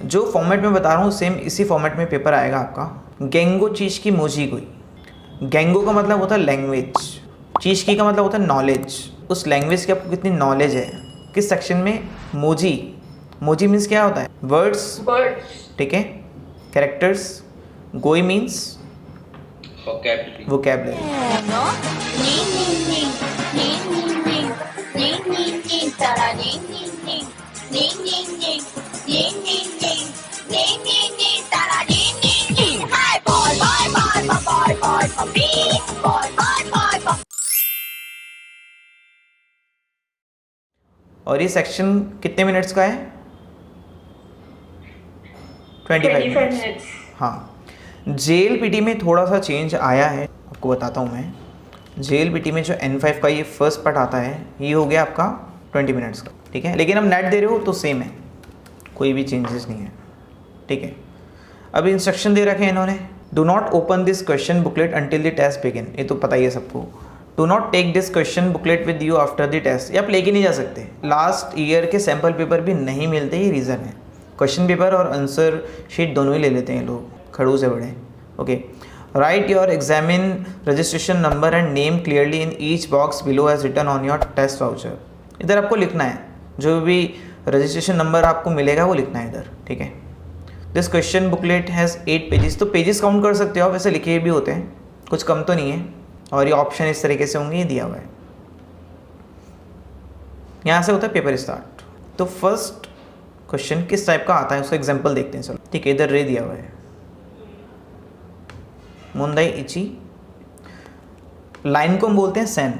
जो फॉर्मेट में बता रहा हूँ सेम इसी फॉर्मेट में पेपर आएगा आपका। गेंगो चीज़ की मोजी कोई। गेंगो का मतलब होता है लैंग्वेज, चीज़ की का मतलब होता है नॉलेज। उस लैंग्वेज की आपको कितनी नॉलेज है, किस सेक्शन में। मोजी, मोजी मीन्स क्या होता है, वर्ड्स, ठीक है, कैरेक्टर्स। गोई मीन्स वोकैबुलरी। और ये सेक्शन कितने मिनट्स का है, 25 मिनट्स। हाँ, JLPT में थोड़ा सा चेंज आया है, आपको बताता हूँ मैं। JLPT में जो N5 का ये फर्स्ट पार्ट आता है, ये हो गया आपका 20 मिनट्स का, ठीक है। लेकिन हम नेट दे रहे हो तो सेम है, कोई भी चेंजेस नहीं है, ठीक है। अब इंस्ट्रक्शन दे रखे हैं इन्होंने, do not open this question booklet until the test begin. ये तो पता ही है सबको। Do not take this question booklet with you after the test. ये आप लेके नहीं जा सकते, लास्ट ईयर के सैम्पल पेपर भी नहीं मिलते, ये रीज़न है। क्वेश्चन पेपर और आंसर शीट दोनों ही ले लेते हैं लोग, खड़ूस है बड़े। Okay, write your examine registration number and name clearly in each box below as written on your test voucher. इधर आपको लिखना है, जो भी रजिस्ट्रेशन नंबर आपको मिलेगा वो लिखना है इधर, ठीक है। This question booklet has 8 pages. तो पेजेस काउंट कर सकते हो आप, वैसे लिखे भी होते हैं, कुछ कम तो नहीं है। और ये ऑप्शन इस तरीके से होंगे, ये दिया हुआ है। यहाँ से होता है पेपर स्टार्ट। तो फर्स्ट क्वेश्चन किस टाइप का आता है उसका एग्जांपल देखते हैं, चलो, ठीक है। इधर रे दिया हुआ है, मुंदाई इची। लाइन को हम बोलते हैं सेन।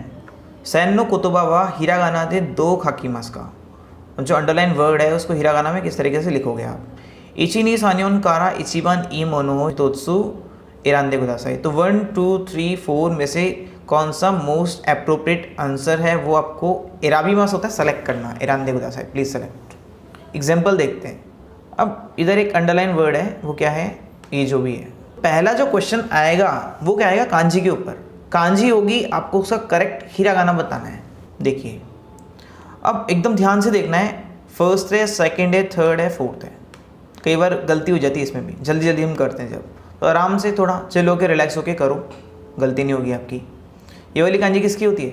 सेन नो कोतोबा वा हिरागाना दे दो खाकीमास का। जो अंडरलाइन वर्ड है उसको हिरागाना में किस तरीके से लिखोगे आप। इची नी सानियोन कारा इचिबान ई मोनो तोत्सु इरांदे गुदासाई। तो 1 2 3 4 में से कौन सा मोस्ट अप्रोप्रिएट आंसर है वो आपको इराबीमास होता है सेलेक्ट करना। इरांदे गुदासाई, प्लीज सेलेक्ट। एग्जाम्पल देखते हैं। अब इधर एक अंडरलाइन वर्ड है, वो क्या है, ये जो भी है। पहला जो क्वेश्चन आएगा वो क्या आएगा, कांजी के ऊपर। कांजी होगी, आपको उसका करेक्ट हिरागाना बताना है। देखिए अब एकदम ध्यान से देखना है, फर्स्ट है, सेकंड है, थर्ड है, फोर्थ है। कई बार गलती हो जाती है इसमें भी, जल्दी जल्दी हम करते हैं जब, तो आराम से थोड़ा चिल होके रिलैक्स होके करो, गलती नहीं होगी आपकी। ये वाली कांजी किसकी होती है,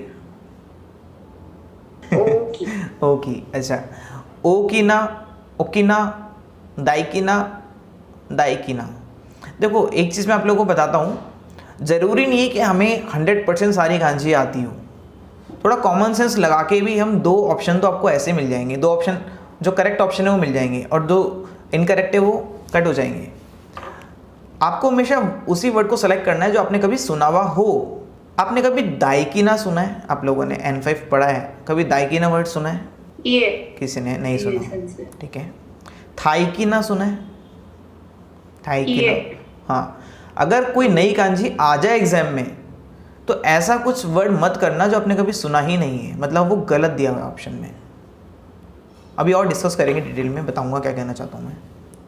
ओ की। अच्छा, ओ की ना, ओकिना, दाइकिना, दाइकिना। देखो एक चीज़ मैं आप लोगों को बताता हूँ, ज़रूरी नहीं है कि हमें 100% सारी कांजी आती हो। थोड़ा कॉमन सेंस लगा के भी हम 2 ऑप्शन तो आपको ऐसे मिल जाएंगे। 2 ऑप्शन जो करेक्ट ऑप्शन है वो मिल जाएंगे और 2 इनकरेक्ट है वो कट हो जाएंगे। आपको हमेशा उसी वर्ड को सेलेक्ट करना है जो आपने कभी सुना हुआ हो। आपने कभी दाइकिना सुना है, आप लोगों ने N5 पढ़ा है, कभी दाइकिना वर्ड सुना है? ये किसी ने नहीं सुना, ठीक है। थाइकिना सुना है, थाइकिना। हाँ, अगर कोई नई कांजी आ जाए एग्जाम में तो ऐसा कुछ वर्ड मत करना जो आपने कभी सुना ही नहीं है, मतलब वो गलत दिया हुआ है ऑप्शन में। अभी और डिस्कस करेंगे डिटेल में, बताऊंगा क्या कहना चाहता हूँ मैं,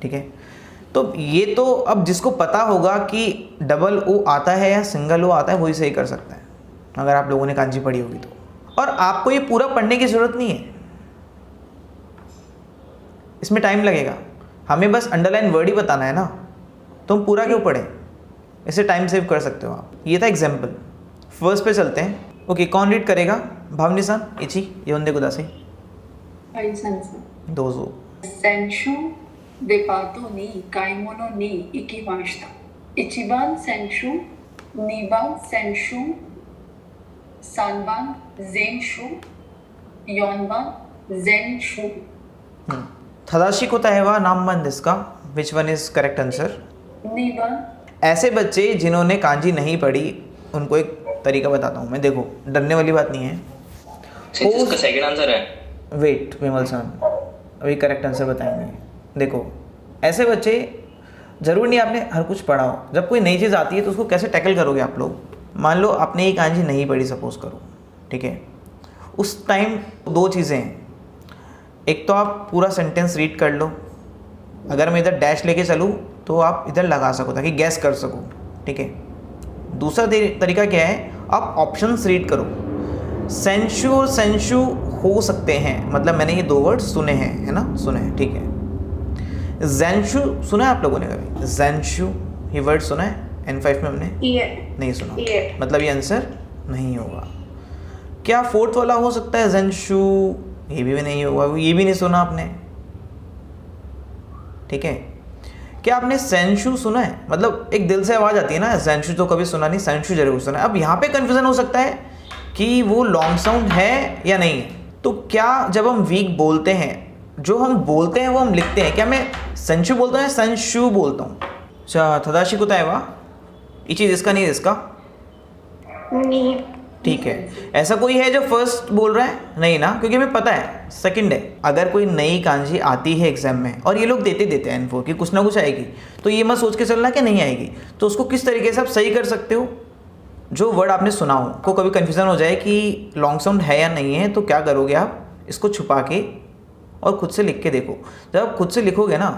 ठीक है। तो ये तो अब जिसको पता होगा कि डबल ओ आता है या सिंगल ओ आता है वही सही कर सकता है, अगर आप लोगों ने कांजी पढ़ी होगी तो। और आपको ये पूरा पढ़ने की ज़रूरत नहीं है, इसमें टाइम लगेगा, हमें बस अंडरलाइन वर्ड ही बताना है ना, तो हम पूरा क्यों पढ़ें, इससे टाइम सेव कर सकते हो आप। ये था एग्जाम्पल। फर्स्ट पे चलते हैं। ओके, कौन रीड करेगा? भावनी-सान, इची, योंदे गुदासाई। दोजो। सेंशु देपातो नी काइमोनो नी इकिमाशिता। इचिबान सेंशु, नीबान सेंशु, सानबान ज़ेनशु, योनबान ज़ेनशु। थदाशी कोता है वा नाम बंद इसका, which one is correct answer? नीबान। ऐसे बच्चे जिन्होंने कांजी नहीं पढ़ी उनको एक तरीका बताता हूँ मैं। देखो, डरने वाली बात नहीं है। इसका सेकंड आंसर है। वेट विमल सन, अभी करेक्ट आंसर बताएंगे। देखो, ऐसे बच्चे ज़रूर नहीं आपने हर कुछ पढ़ा हो, जब कोई नई चीज़ आती है तो उसको कैसे टैकल करोगे आप लोग। मान लो आपने ये कांजी नहीं पढ़ी, सपोज करो, ठीक है। उस टाइम 2 चीज़ें हैं, एक तो आप पूरा सेंटेंस रीड कर लो, अगर मैं इधर डैश लेके चलूँ तो आप इधर लगा सको ताकि गैस कर सको, ठीक है। दूसरा तरीका क्या है, आप ऑप्शंस रीड करो। सेंशु और सेंशु हो सकते हैं, मतलब मैंने ये 2 वर्ड सुने हैं, है ना, सुने हैं, ठीक है। ज़ेंशु सुना है आप लोगों ने कभी? ज़ेंशु ये वर्ड सुना है? N5 में हमने नहीं सुना, मतलब ये आंसर नहीं होगा। क्या फोर्थ वाला हो सकता है ज़ेंशु? ये भी नहीं होगा, ये भी नहीं सुना आपने, ठीक है। क्या आपने सेंशु सुना है? मतलब एक दिल से आवाज़ आती है ना, ज़ेंशु तो कभी सुना नहीं, सेंशु जरूर सुना है। अब यहाँ पे कन्फ्यूज़न हो सकता है कि वो लॉन्ग साउंड है या नहीं है। तो क्या जब हम वीक बोलते हैं, जो हम बोलते हैं वो हम लिखते हैं, क्या मैं सेंशु बोलता हूँ या सेंशु बोलता हूँ? अच्छा, थदाशी कुताय वा इची इसका नहीं इसका नहीं, ठीक है। ऐसा कोई है जो फर्स्ट बोल रहा है? नहीं ना, क्योंकि हमें पता है सेकंड है। अगर कोई नई कांजी आती है एग्जाम में और ये लोग देते हैं N4 की कुछ ना कुछ आएगी, तो ये मत सोच के चलना कि नहीं आएगी। तो उसको किस तरीके से आप सही कर सकते हो? जो वर्ड आपने सुना हो, को कभी कन्फ्यूज़न हो जाए कि लॉन्ग साउंड है या नहीं है, तो क्या करोगे आप? इसको छुपा के और खुद से लिख के देखो। जब आप खुद से लिखोगे ना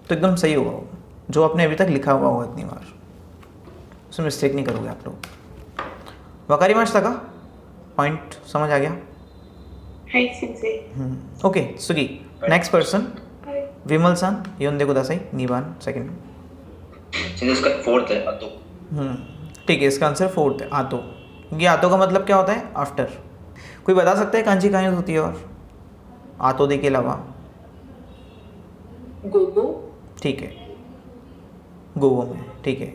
तो एकदम सही होगा वो, जो आपने अभी तक लिखा हुआ होगा इतनी बार, उसमें मिस्टेक नहीं करोगे आप लोग। वकारिमाशिता का पॉइंट समझ आ गया? हाय सेंसेई। ओके सुगी, नेक्स्ट पर्सन विमल सन योंदे कुदासाई नीबान सेकंड। सिंस इसका फोर्थ है अतो। ठीक है, इसका आंसर फोर्थ है आतो। क्योंकि आतो का मतलब क्या होता है? आफ्टर। कोई बता सकता है कांची कहाँ यूज होती है और आतो दे के अलावा? गोगो, ठीक है, गोगो में, ठीक है।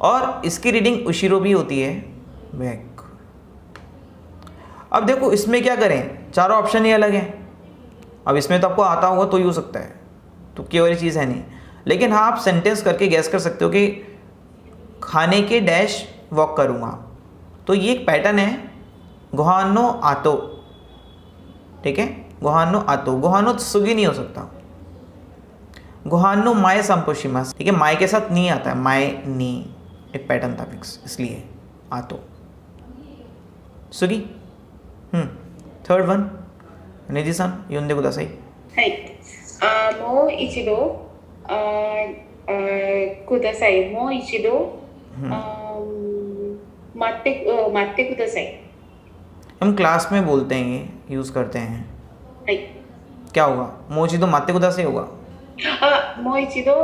और इसकी रीडिंग उशिरो भी होती है, बैक। अब देखो इसमें क्या करें, चारों ऑप्शन ही अलग हैं। अब इसमें तो आपको आता होगा तो ही हो सकता है, तो क्या वाली चीज़ है नहीं। लेकिन हाँ, आप सेंटेंस करके गैस कर सकते हो कि खाने के डैश वॉक करूँगा, तो ये एक पैटर्न है, गोहानो आतो, ठीक है। गोहानो आतो, गोहानो सुगी नहीं हो सकता, गोहानो माए संपोशिमास, ठीक है। माए के साथ नी आता है, माए नी एक पैटर्न था फिक्स, इसलिए आतो सुगी। थर्ड वन निधि सन योंदे कुदासाई। はい。もう一度ください。もう一度待ってください。 हम क्लास में बोलते हैं, ये यूज़ करते हैं। はい。 क्या होगा? मोची तो माते कुदासाई होगा। もう一度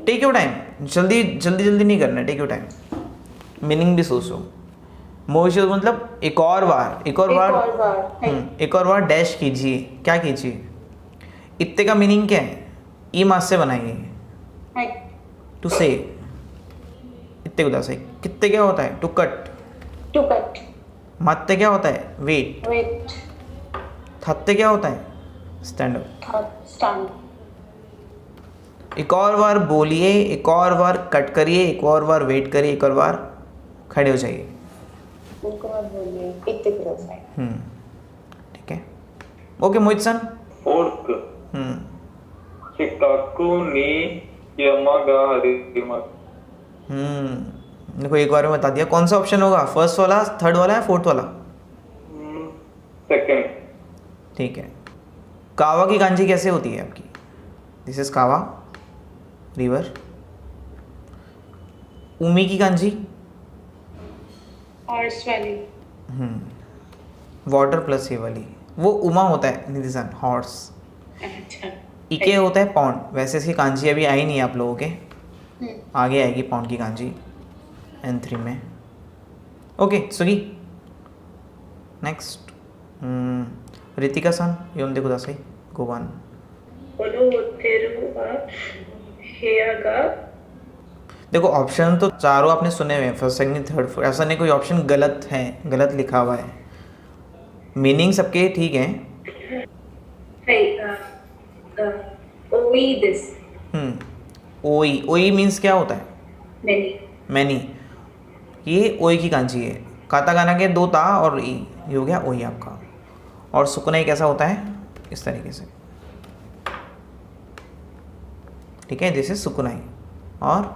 टेक योर टाइम, जल्दी जल्दी जल्दी नहीं करना, टेक योर टाइम, मीनिंग भी सोचो। मोशी मतलब एक और बार, एक और बार डैश कीजिए। क्या कीजिए? इत्ते का मीनिंग क्या है? ई मास से बनाइए, टू से। इत्ते कुदासाई, कित्ते क्या होता है? To cut. मात्ते क्या होता है? वेट। थत्ते क्या होता है? Stand up. एक और बार बोलिए, एक और बार कट करिए, एक और बार वेट करिए, एक और बार खड़े हो जाइए। ठीक है, ओके मोहित सन। फोर्थ शिकाकू नी यमागा हरिमास। देखो एक बार में बता दिया। कौन सा ऑप्शन होगा? फर्स्ट वाला, थर्ड वाला या फोर्थ वाला? सेकंड। ठीक है। कावा की कांजी कैसे होती है आपकी? दिस इज कावा रिवर। उमी की कांजी? हॉर्स वाली। वाटर प्लस ये वाली, वो उमा होता है निधि सन, हॉर्स। अच्छा। इके होता है पौंड। वैसे इसकी कांजी अभी आई नहीं है आप लोगों के, आगे आएगी पौंड की कांजी N3 में। ओके सुगी, नेक्स्ट रितिका सन योंदे कुदासाई गोवान। देखो ऑप्शन तो चारों आपने सुने हुए हैं, फर्स्ट सेकंड थर्ड फोर्थ, ऐसा नहीं कोई ऑप्शन गलत है, गलत लिखा हुआ है। मीनिंग सबके ठीक हैं। ओई, ओई मीन्स क्या होता है? मैनी। ये ओई की कांजी है। काताकाना के दो ता और ई, ये हो गया ओई आपका। और सुकुनाई कैसा होता है? इस तरीके से, ठीक है, दिस इज सुकुनाई। और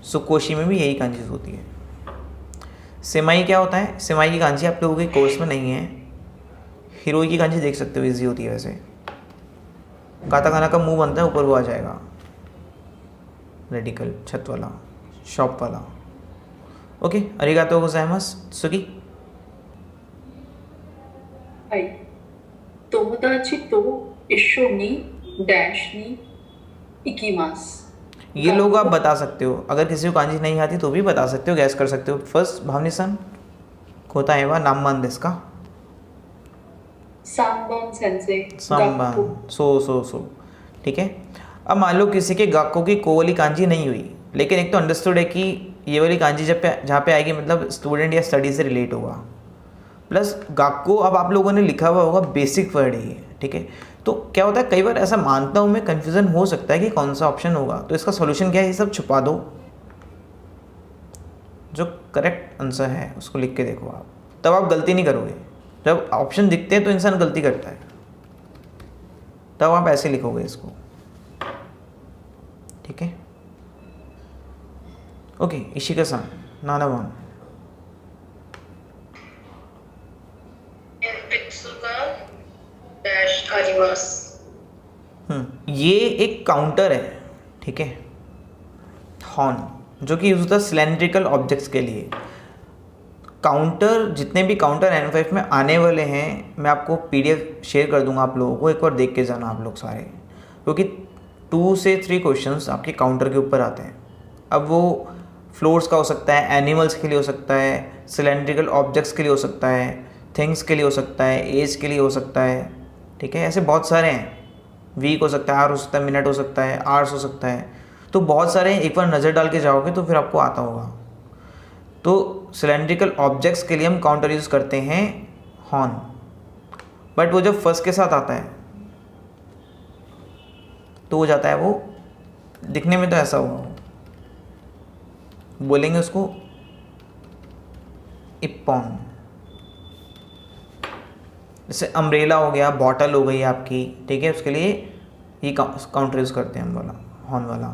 सुकोशी में भी यही कांजी होती है। सेमाई क्या होता है? सेमाई की कांजी आप लोगों के कोर्स में नहीं है। हिरोई की कांजी देख सकते हो, इजी होती है वैसे। काताकाना का मुंह बनता है, ऊपर वो आ जाएगा रेडिकल, छत वाला, शॉप वाला। Okay, अरिगातो गोजाइमास Swiggy. 友達と一緒に डैशに行きます ये लोग आप बता सकते हो, अगर किसी को कांजी नहीं आती तो भी बता सकते हो, गैस कर सकते हो. फर्स्ट भावनी सन खोता है वह नाम मान देस का 3番先生 संबंध सो ठीक है. अब मान लो किसी के गाक्को की को वाली कांजी नहीं हुई, लेकिन एक तो अंडरस्टूड है कि ये वाली कांजी जहाँ पे आएगी मतलब स्टूडेंट या स्टडी से रिलेट होगा, प्लस गाक्को अब आप लोगों ने लिखा हुआ होगा बेसिक वर्ड ही है, ठीक है. तो क्या होता है कई बार ऐसा मानता हूँ मैं, कन्फ्यूज़न हो सकता है कि कौन सा ऑप्शन होगा. तो इसका सॉल्यूशन क्या है, ये सब छुपा दो, जो करेक्ट आंसर है उसको लिख के देखो आप, तब आप गलती नहीं करोगे. जब ऑप्शन दिखते हैं तो इंसान गलती करता है, तब आप ऐसे लिखोगे इसको, ठीक है. ओके, इशिका-सान, नाना वन. ये एक काउंटर है, ठीक है, हॉर्न, जो कि यूज होता है सिलेंड्रिकल ऑब्जेक्ट्स के लिए. काउंटर, जितने भी काउंटर N5 में आने वाले हैं मैं आपको PDF शेयर कर दूंगा, आप लोगों को एक बार देख के जाना आप लोग सारे, क्योंकि 2 से 3 क्वेश्चंस आपके काउंटर के ऊपर आते हैं. अब वो फ्लोर्स का हो सकता है, एनिमल्स के लिए हो सकता है, सिलेंड्रिकल ऑब्जेक्ट्स के लिए हो सकता है, थिंग्स के लिए हो सकता है, एज के लिए हो सकता है, ठीक है. ऐसे बहुत सारे हैं, वीक हो सकता है, आवर हो सकता है, मिनट हो सकता है, आवर्स हो सकता है, तो बहुत सारे हैं. एक बार नज़र डाल के जाओगे तो फिर आपको आता होगा. तो सिलेंड्रिकल ऑब्जेक्ट्स के लिए हम काउंटर यूज़ करते हैं हॉर्न, बट वो जब फर्स्ट के साथ आता है तो हो जाता है वो, दिखने में तो ऐसा होगा, बोलेंगे उसको इप्पॉन. जैसे अम्ब्रेला हो गया, बॉटल हो गई आपकी, ठीक है, उसके लिए ये काउंटर यूज़ करते हैं हम वाला, हॉर्न वाला.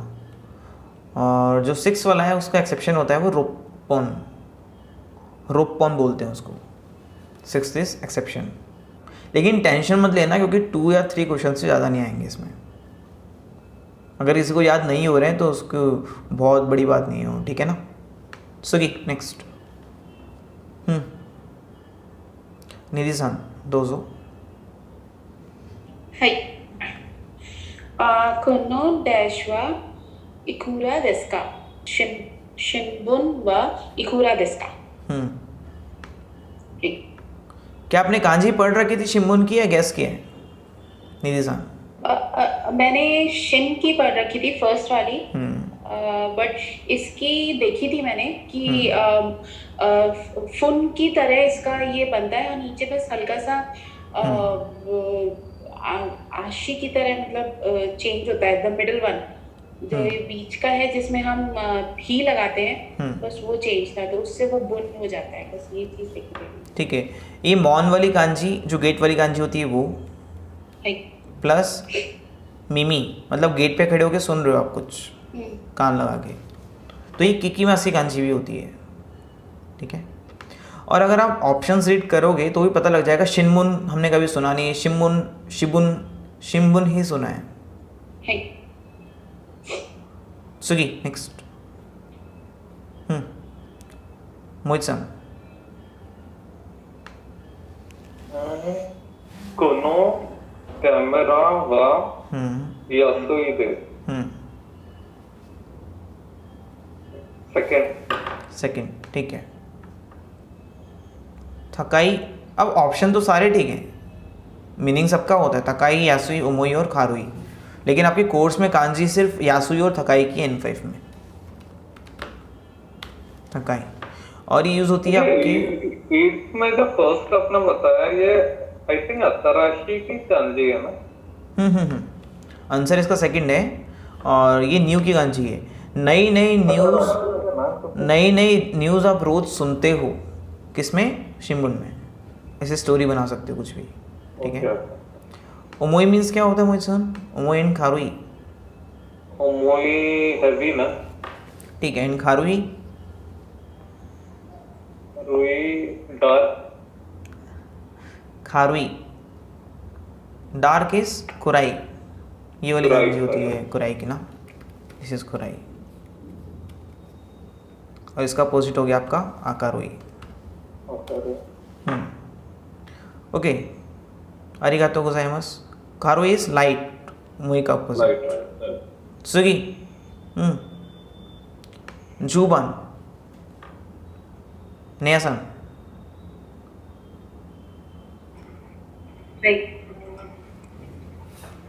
और जो 6 वाला है उसका एक्सेप्शन होता है वो रोपॉन बोलते हैं उसको. 6 इज एक्सेप्शन. लेकिन टेंशन मत लेना, क्योंकि 2 या 3 क्वेश्चन से ज़्यादा नहीं आएंगे इसमें. अगर किसी को याद नहीं हो रहे हैं तो उसको बहुत बड़ी बात नहीं हो, ठीक है ना. सुगी, नेक्स्ट. निधि-सान, दोजो. はい。この dash はいくらですか？新聞はいくらですか？はい。 क्या आपने कांजी पढ़ रखी थी शिम्बुन की या गैस की है निधि-सान? मैंने शिन की पढ़ रखी थी फर्स्ट वाली, बट इसकी देखी थी मैंने कि फुन की तरह इसका ये बनता है और नीचे बस हल्का सा आशी की तरह मतलब चेंज होता है. द मिडल वन जो ये बीच का है जिसमें हम ही लगाते हैं, बस वो चेंज था, तो उससे वो बुन हो जाता है. बस ये चीज़ देखी थी. ठीक है. ये मॉन वाली कांजी, जो गेट वाली कांजी होती है वो, प्लस मिमी, मतलब गेट पे खड़े होके सुन रहे हो आप कुछ कान लगा के, तो ये किकी मासी कांजी भी होती है, ठीक है. और अगर आप ऑप्शंस रीड करोगे तो भी पता लग जाएगा. शिनमुन हमने कभी सुना नहीं है, शिमुन, शिबुन, शिम्बुन ही सुना है. सुगी, नेक्स्ट. मोहित-सान. このキャメラは安いです。सेकेंड, ठीक है. थकाई, अब ऑप्शन तो सारे ठीक हैं, मीनिंग सबका होता है, थकाई, यासुई, ओमोई और खारुई, लेकिन आपके कोर्स में कांजी सिर्फ यासुई और थकाई की N5 में. थकाई, और ये यूज़ होती है आपकी इसमें जो फर्स्ट आपने बताया ये आई थिंक अतराशी की कांजी है ना. आंसर इसका सेकंड है, और ये न्यू की कांजी है. नई नई न्यूज़ आप रोज़ सुनते हो, किसमें? शिम्बुन में. ऐसे स्टोरी बना सकते हो कुछ भी, ठीक है. ओमोई मीन्स क्या होता है मोहित-सान? ओमोई एंड खारुई. ओमोई हैवी ना, ठीक है. एंड खारुई? रुई डार्क. खारुई डार्क इज कुराई. ये वाली कांजी होती है कुराई की ना, दिस इज कुराई. और इसका अपोजिट हो गया आपका आकारुई. ओके, अरिगातो गोजाइमास. कारो इज लाइट. मुई का अपोजिट. लाइट. सुगी. जुबान. नेयासन. right.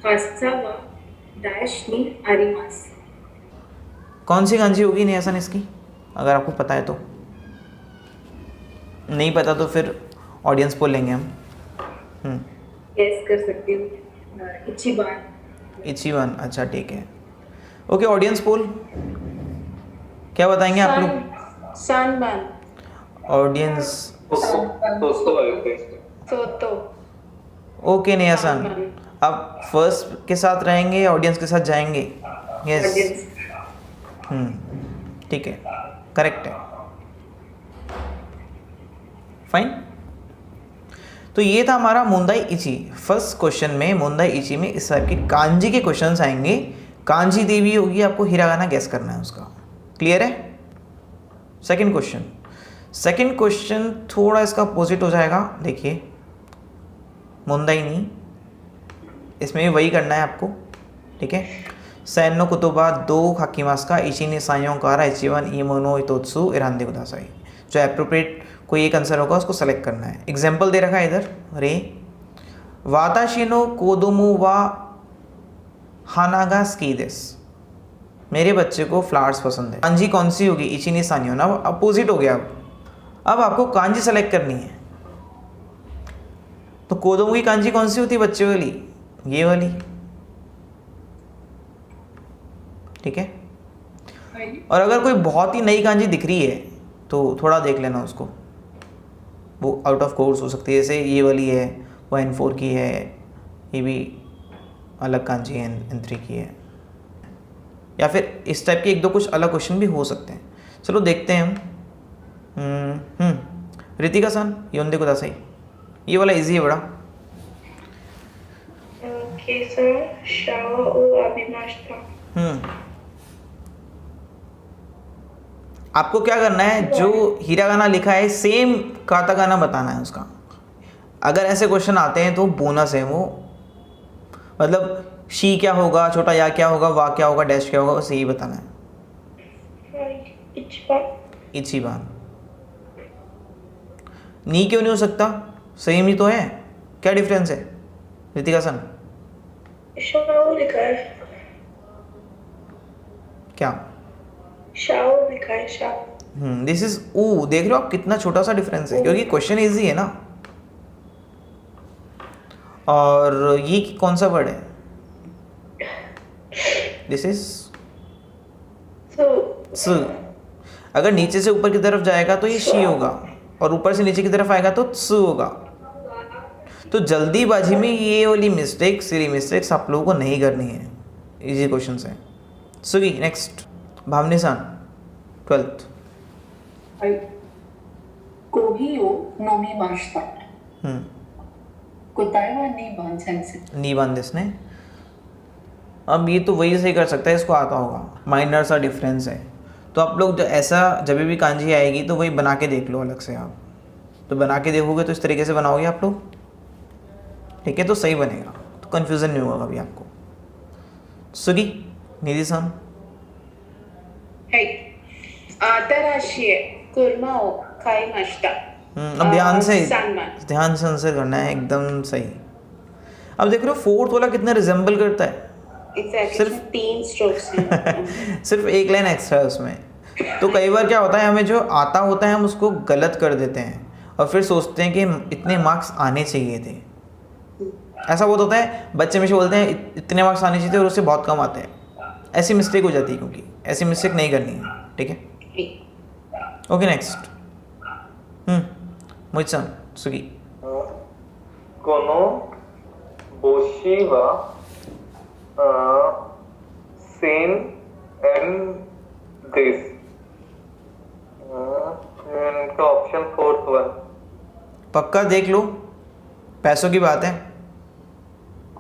Kasawa dash ni arimasu. कौन सी कांजी होगी नेयासन इसकी, अगर आपको पता है तो. नहीं पता तो फिर ऑडियंस पोल लेंगे हम. Guess कर सकती हूँ. इचिबान. इचिवन. अच्छा ठीक है. ओके ऑडियंस पोल क्या बताएंगे आप लोग. Sanban. ऑडियंस. तो आई थिंक. Soto. ओके नेयासन. अब फर्स्ट के साथ रहेंगे या ऑडियंस के साथ जाएंगे. यस. Audience. ठीक है, करेक्ट है. फाइन. तो ये था हमारा मुंदाई इची. फर्स्ट क्वेश्चन में मुंदाई इची में इस टाइप के कांजी के क्वेश्चंस आएंगे. कांजी देवी होगी, आपको हिरागाना गैस करना है उसका. क्लियर है. Second question. सेकंड क्वेश्चन थोड़ा इसका अपोजिट हो जाएगा. देखिए मुंदाई नी, इसमें भी वही करना है आपको. ठीक है. सैन नो कुतुबा दो खाकीमास का इची ने सायों कारा इचिवन इमोनो इतोत्सु इरांदे कुदासाई. जो एप्रोप्रिएट कोई एक आंसर होगा उसको सेलेक्ट करना है. एग्जाम्पल दे रखा है इधर. रे वाताशिनो कोदोमो वा हानागा स्कीदेस. मेरे बच्चे को फ्लावर्स पसंद है. कांजी कौन सी होगी. इची ने सानियो. ना अपोजिट हो गया. अब आपको कांजी सेलेक्ट करनी है. तो कोदोमो की कांजी कौन सी होती है बच्चे वाली. ये वाली. ठीक है. और अगर कोई बहुत ही नई कांजी दिख रही है तो थोड़ा देख लेना उसको. वो आउट ऑफ कोर्स हो सकती है. जैसे ये वाली है वो N4 की है. ये भी अलग कांजी है N3 की है. या फिर इस टाइप के एक दो कुछ अलग क्वेश्चन भी हो सकते हैं. चलो देखते हैं हम. रितिका सन योंदे को दासाई. ये वाला इजी है बड़ा. Okay, sir. Shao abimashita. आपको क्या करना है, जो हिरागाना लिखा है सेम काताकाना बताना है उसका. अगर ऐसे क्वेश्चन आते हैं तो बोनस है वो. मतलब शी क्या होगा, छोटा या क्या होगा, वा क्या होगा, डैश क्या होगा, बस यही बताना है. इचिबान. नी क्यों नहीं हो सकता. सेम ही तो है. क्या डिफरेंस है रितिका सन. Shao लिखा है. क्या. Shao लिखा है. Shao. दिस इज ऊ. देख रहे हो आप कितना छोटा सा डिफरेंस है, क्योंकि क्वेश्चन इजी है ना. और ये कौन सा वर्ड है. दिस इज सु. अगर नीचे से ऊपर की तरफ जाएगा तो ये शी होगा, और ऊपर से नीचे की तरफ आएगा तो त्सु होगा. तो जल्दीबाजी में ये वाली मिस्टेक, सिली मिस्टेक्स आप लोगों को नहीं करनी है. इजी क्वेश्चन है. सुगी नेक्स्ट. भावनिसान 12th. कोहियो नोमिमाशिता. कोताई वा नी बांसेंसे. नी बांध इसने. अब ये तो वही सही कर सकता है, इसको आता होगा. माइनर सा डिफरेंस है. तो आप लोग जो ऐसा जब भी कांजी आएगी तो वही बना के देख लो अलग से. आप तो बना के देखोगे तो इस तरीके से बनाओगे आप लोग. ठीक है, तो सही बनेगा, तो कंफ्यूजन नहीं होगा कभी आपको. सुगी निधि-सान. आंतरराष्ट्रीय कुर्मा ओ खाइमाशिता. अब ध्यान से सानमान. आंसर करना है. एकदम सही. अब देख रहे हो फोर्थ वाला कितना रिजेंबल करता है. Exactly. सिर्फ 3 स्ट्रोक्स हैं. सिर्फ एक लाइन एक्स्ट्रा है उसमें. तो कई बार क्या होता है, हमें जो आता होता है हम उसको गलत कर देते हैं और फिर सोचते हैं कि इतने मार्क्स आने चाहिए थे. ऐसा बहुत होता है. बच्चे हमेशा बोलते हैं इतने मार्क्स आने चाहिए थे और उससे बहुत कम आते हैं. ऐसी मिस्टेक हो जाती है, क्योंकि ऐसी मिस्टेक नहीं करनी है. ठीक है. Okay next. मोइचान सुगी. कोनो बोशी वा सेन एंड दिस. इनका ऑप्शन 4th वन. पक्का देख लो, पैसों की बात है.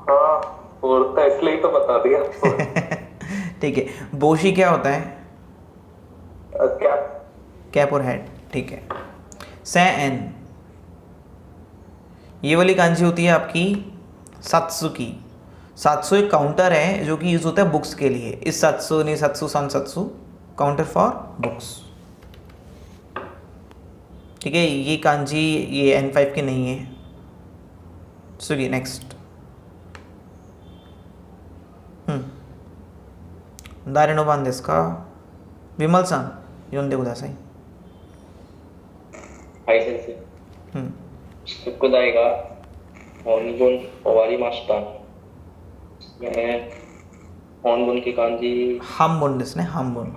हाँ 4th है, इसलिए तो बता दिया. ठीक है. बोशी क्या होता है. कैप. कैप और हेड. ठीक है. सैन ये वाली कांजी होती है आपकी सात्सुकी। सात्सु एक काउंटर है जो कि यूज होता है बुक्स के लिए। इस सात्सु नहीं सात्सु सन सात्सु काउंटर फॉर बुक्स। ठीक है, ये कांजी ये N5 की नहीं है। सुगी नेक्स्ट। दारेनो बांध इसका विमल सन योंदे कुदासाई। はい先生。宿題が本文終わりました。ね、本文की漢字 हामबुन इसने हामबुन।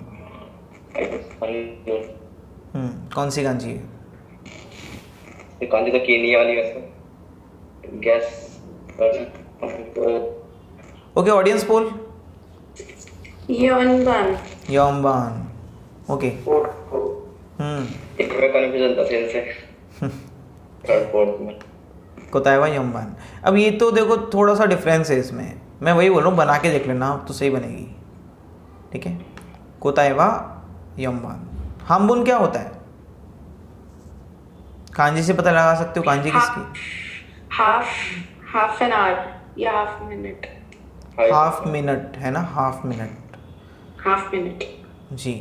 はいです。本文 कौन सी कांजी है? ये漢字तो केनी वाली वैसे गैस ओके ऑडियंस पोल। योनबन। योमबान। ओके। इसमें कन्फ्यूजन था सेंस है थर्ड फोर्थ में कोतायवा योमबान। अब ये तो देखो थोड़ा सा डिफरेंस है इसमें, मैं वही बोल रहा हूँ, बना के देख लेना तो सही बनेगी। ठीक है, कोतायवा योमबान। हामबुन क्या होता है? कांजी से पता लगा सकते हो कांजी किसकी? हाफ एन आवर या हाफ मिनट। हाफ मिनट है ना, हाफ मिनट। हाफ मिनट जी।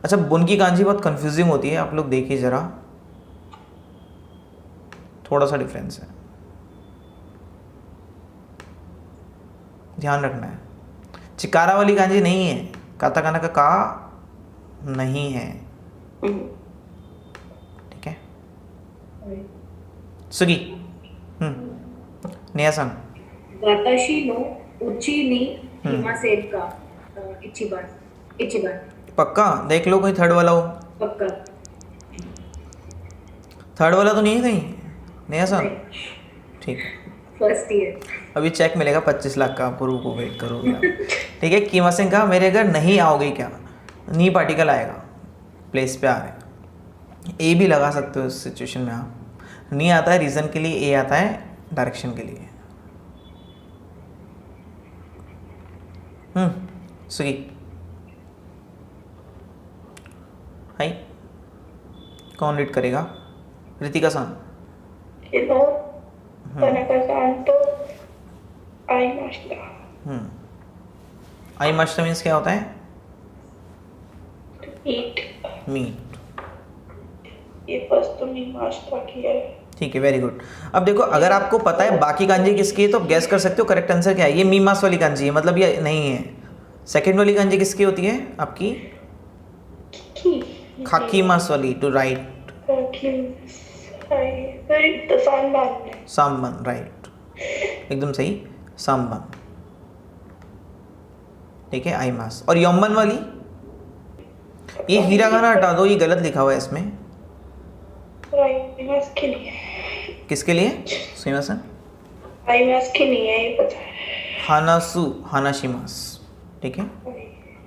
अच्छा, बुन की कांजी बहुत कंफ्यूजिंग होती है, आप लोग देखिए ज़रा, थोड़ा सा डिफरेंस है, ध्यान रखना है। चिकारा वाली कांजी नहीं है, काताकाना का का नहीं है। ठीक है, सुगी। नियासन। 私のうちにいませんか一番 पक्का देख लो कोई थर्ड वाला हो। पक्का थर्ड वाला तो नहीं है कहीं? नियासन। ठीक है, फर्स्ट ईयर अभी चेक मिलेगा 25 लाख का, आपको रुको वेट करोगे आप। ठीक है, कीमा सिंह का मेरे अगर नहीं आओगे क्या, नी पार्टिकल आएगा, प्लेस पे आ रहे हैं। ए भी लगा सकते हो इस सिचुएशन में आप। नी आता है रीज़न के लिए, ए आता है डायरेक्शन के लिए। सुगी। हाई कौन रीड करेगा? रितिका सान। けど田中さんと会いました आई मास्टर मीन्स क्या होता है? Eat meat. ये बस तुमने नाश्ता किया है ठीक है, वेरी गुड। अब देखो, अगर आपको पता है बाकी कांजी किसकी है तो आप गैस कर सकते हो करेक्ट आंसर क्या है। ये मीमास वाली कांजी है, मतलब ये नहीं है। सेकंड वाली कांजी किसकी होती है आपकी? खाकी मास वाली, टू राइट। सामबन, राइट, एकदम सही, सामबन। ठीक है, आई मास। और योमबन वाली, ये हीरागाना हटा दो, ये गलत लिखा हुआ है इसमें। किसके लिए? सुइमासन। के लिए ये पता है हानासु, हानाशिमास। ठीक है,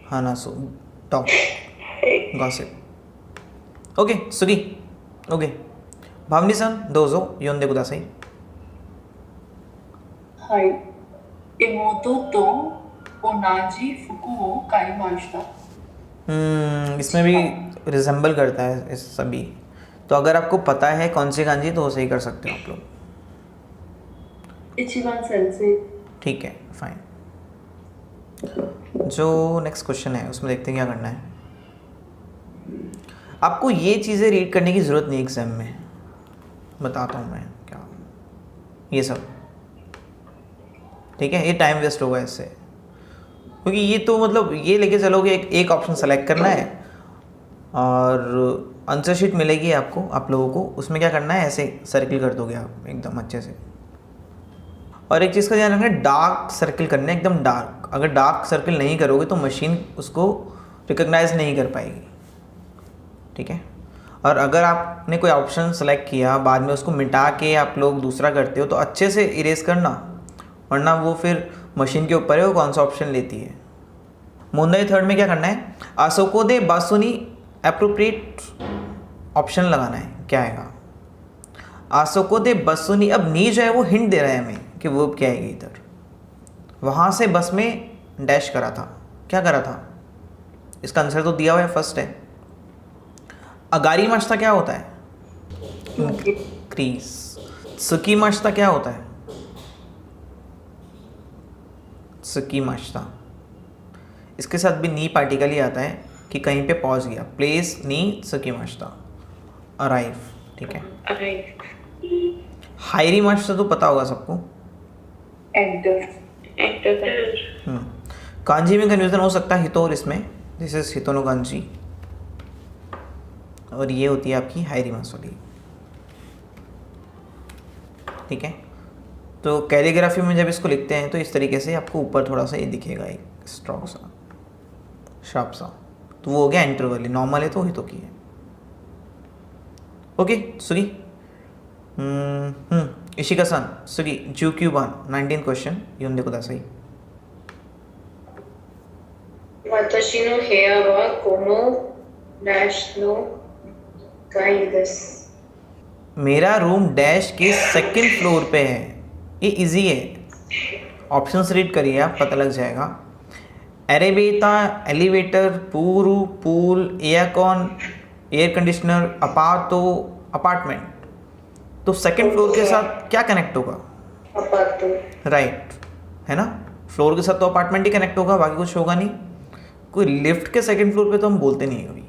हानासु टॉप गॉसिप। ओके सुगी। ओके भावनी सन दोजो योंदे कुदासाई। はい。妹と同じ服を買いました。 इसमें भी रिजेंबल करता है इस सभी। तो अगर आपको पता है कौन सी कांजी तो वो सही कर सकते हो आप लोग। 一番先生。 ठीक है, फाइन। जो नेक्स्ट क्वेश्चन है उसमें देखते हैं क्या करना है। आपको ये चीज़ें रीड करने की ज़रूरत नहीं एग्जाम में, बताता हूँ मैं क्या ये सब। ठीक है, ये टाइम वेस्ट होगा इससे, क्योंकि ये तो मतलब ये लेके चलोगे, एक ऑप्शन सेलेक्ट करना है और आंसर शीट मिलेगी आपको, आप लोगों को। उसमें क्या करना है, ऐसे सर्किल कर दोगे आप एकदम अच्छे से। और एक चीज़ का ध्यान रखना, डार्क सर्किल करना है, एकदम डार्क। अगर डार्क सर्किल नहीं करोगे तो मशीन उसको रिकॉग्नाइज नहीं कर पाएगी। ठीक है, और अगर आपने कोई ऑप्शन सेलेक्ट किया बाद में उसको मिटा के आप लोग दूसरा करते हो तो अच्छे से इरेज करना, वरना वो फिर मशीन के ऊपर है वो कौन सा ऑप्शन लेती है। मुंदई थर्ड में क्या करना है, आसोको दे बासुनी एप्रोप्रिएट ऑप्शन लगाना है। क्या आएगा? आसोको दे बसुनी। अब नी जो है वो हिंट दे रहा है हमें कि वो क्या आएगी इधर। वहाँ से बस में डैश करा था, क्या करा था? इसका आंसर तो दिया हुआ है, फर्स्ट है। अगारी माश्ता क्या होता है? क्रीज। सुकी माश्ता क्या होता है? सुकीमाशिता। इसके साथ भी नी पार्टिकल ही आता है कि कहीं पे पहुंच गया। प्लेस नी सुकीमाशिता, अराइव, ठीक है। हाइरीमाशिता तो पता होगा सबको। एंटर। कांजी में कन्फ्यूजन हो सकता है हितो और इसमें, दिस इज हितोनो कांजी, और ये होती है आपकी हाइरीमास वाली, ठीक है। तो कैलीग्राफी में जब इसको लिखते हैं तो इस तरीके से आपको ऊपर थोड़ा सा ये दिखेगा, एक स्ट्रॉन्ग सा शार्प सा, तो वो हो गया एंटर वाली। नॉर्मल है तो हितो की है। ओके सुगी, इशिका-सान सुगी 19番 19th question 読んでください。私の部屋はこのडैशの階です。मेरा रूम डैश के सेकंड फ्लोर पे है। ये इजी है, ऑप्शंस रीड करिए आप, पता लग जाएगा। एरेबेटा, एलिवेटर, पूरू, पूल, एयरकॉन, एयर कंडीशनर, अपार्टो, अपार्टमेंट। तो सेकंड फ्लोर के साथ क्या कनेक्ट होगा? अपार्टो, राइट, है ना। फ्लोर के साथ तो अपार्टमेंट ही कनेक्ट होगा, बाकी कुछ होगा नहीं। कोई लिफ्ट के सेकंड फ्लोर पे तो हम बोलते नहीं कभी।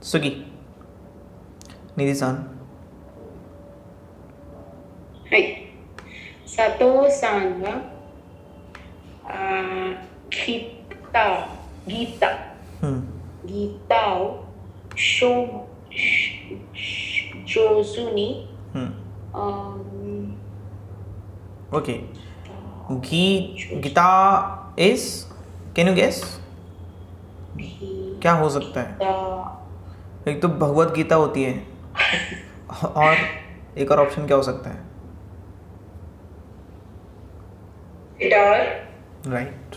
सुगी, निधि-सान। はい。佐藤さんがギターを上手にओके, Gita is, can you guess क्या हो सकता है? एक तो भगवत गीता होती है, और एक और ऑप्शन क्या हो सकता है? Guitar, right.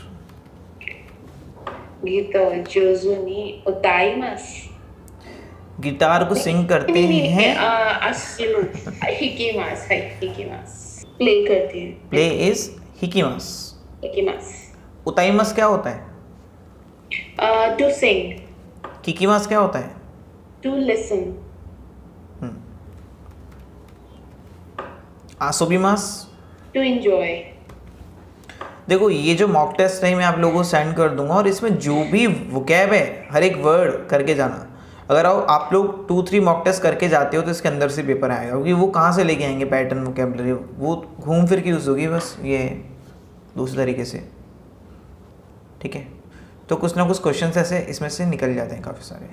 ギターを上手に歌います。 गिटार को सिंग करते हैं। 弾きます。はい、弾きます。प्ले करते हैं। Play is हिकीमास। 弾きます。उताईमस क्या होता है? To sing, किकीमास क्या होता है? to listen, आसोबीमास। to enjoy. देखो ये जो मॉक टेस्ट है मैं आप लोगों को सेंड कर दूंगा, और इसमें जो भी वोकैब है हर एक वर्ड करके जाना। अगर आप लोग 2-3 मॉक टेस्ट करके जाते हो तो इसके अंदर से पेपर आएगा, क्योंकि वो कहाँ से लेके आएंगे पैटर्न वोकैबलरी, वो घूम फिर के यूज़ होगी बस ये दूसरे तरीके से, ठीक है। तो कुछ ना कुछ क्वेश्चंस ऐसे इसमें से निकल जाते हैं काफ़ी सारे।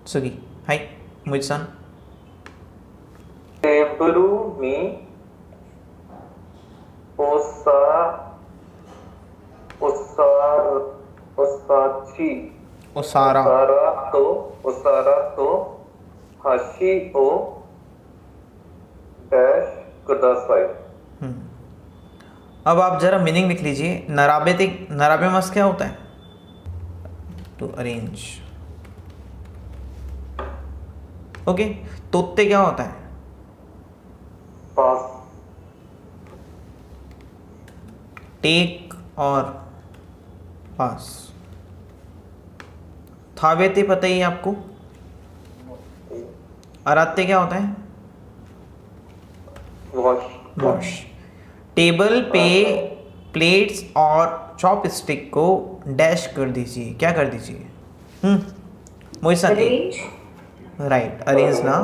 सुगी, हाय मुझ-सान। टेबलू में ओसारा तो हाशी ओ डैश कुदासाई। अब आप जरा मीनिंग लिख लीजिए। नराबे मस क्या होता है? To arrange. ओके, तोत्ते क्या होता है? पास। टेक और पास। थावेते पता ही है आपको। अराते क्या होता है? वॉश। टेबल पे प्लेट्स और चॉपस्टिक को डैश कर दीजिए। क्या कर दीजिए? मोहित-सान, राइट, अरेंज ना,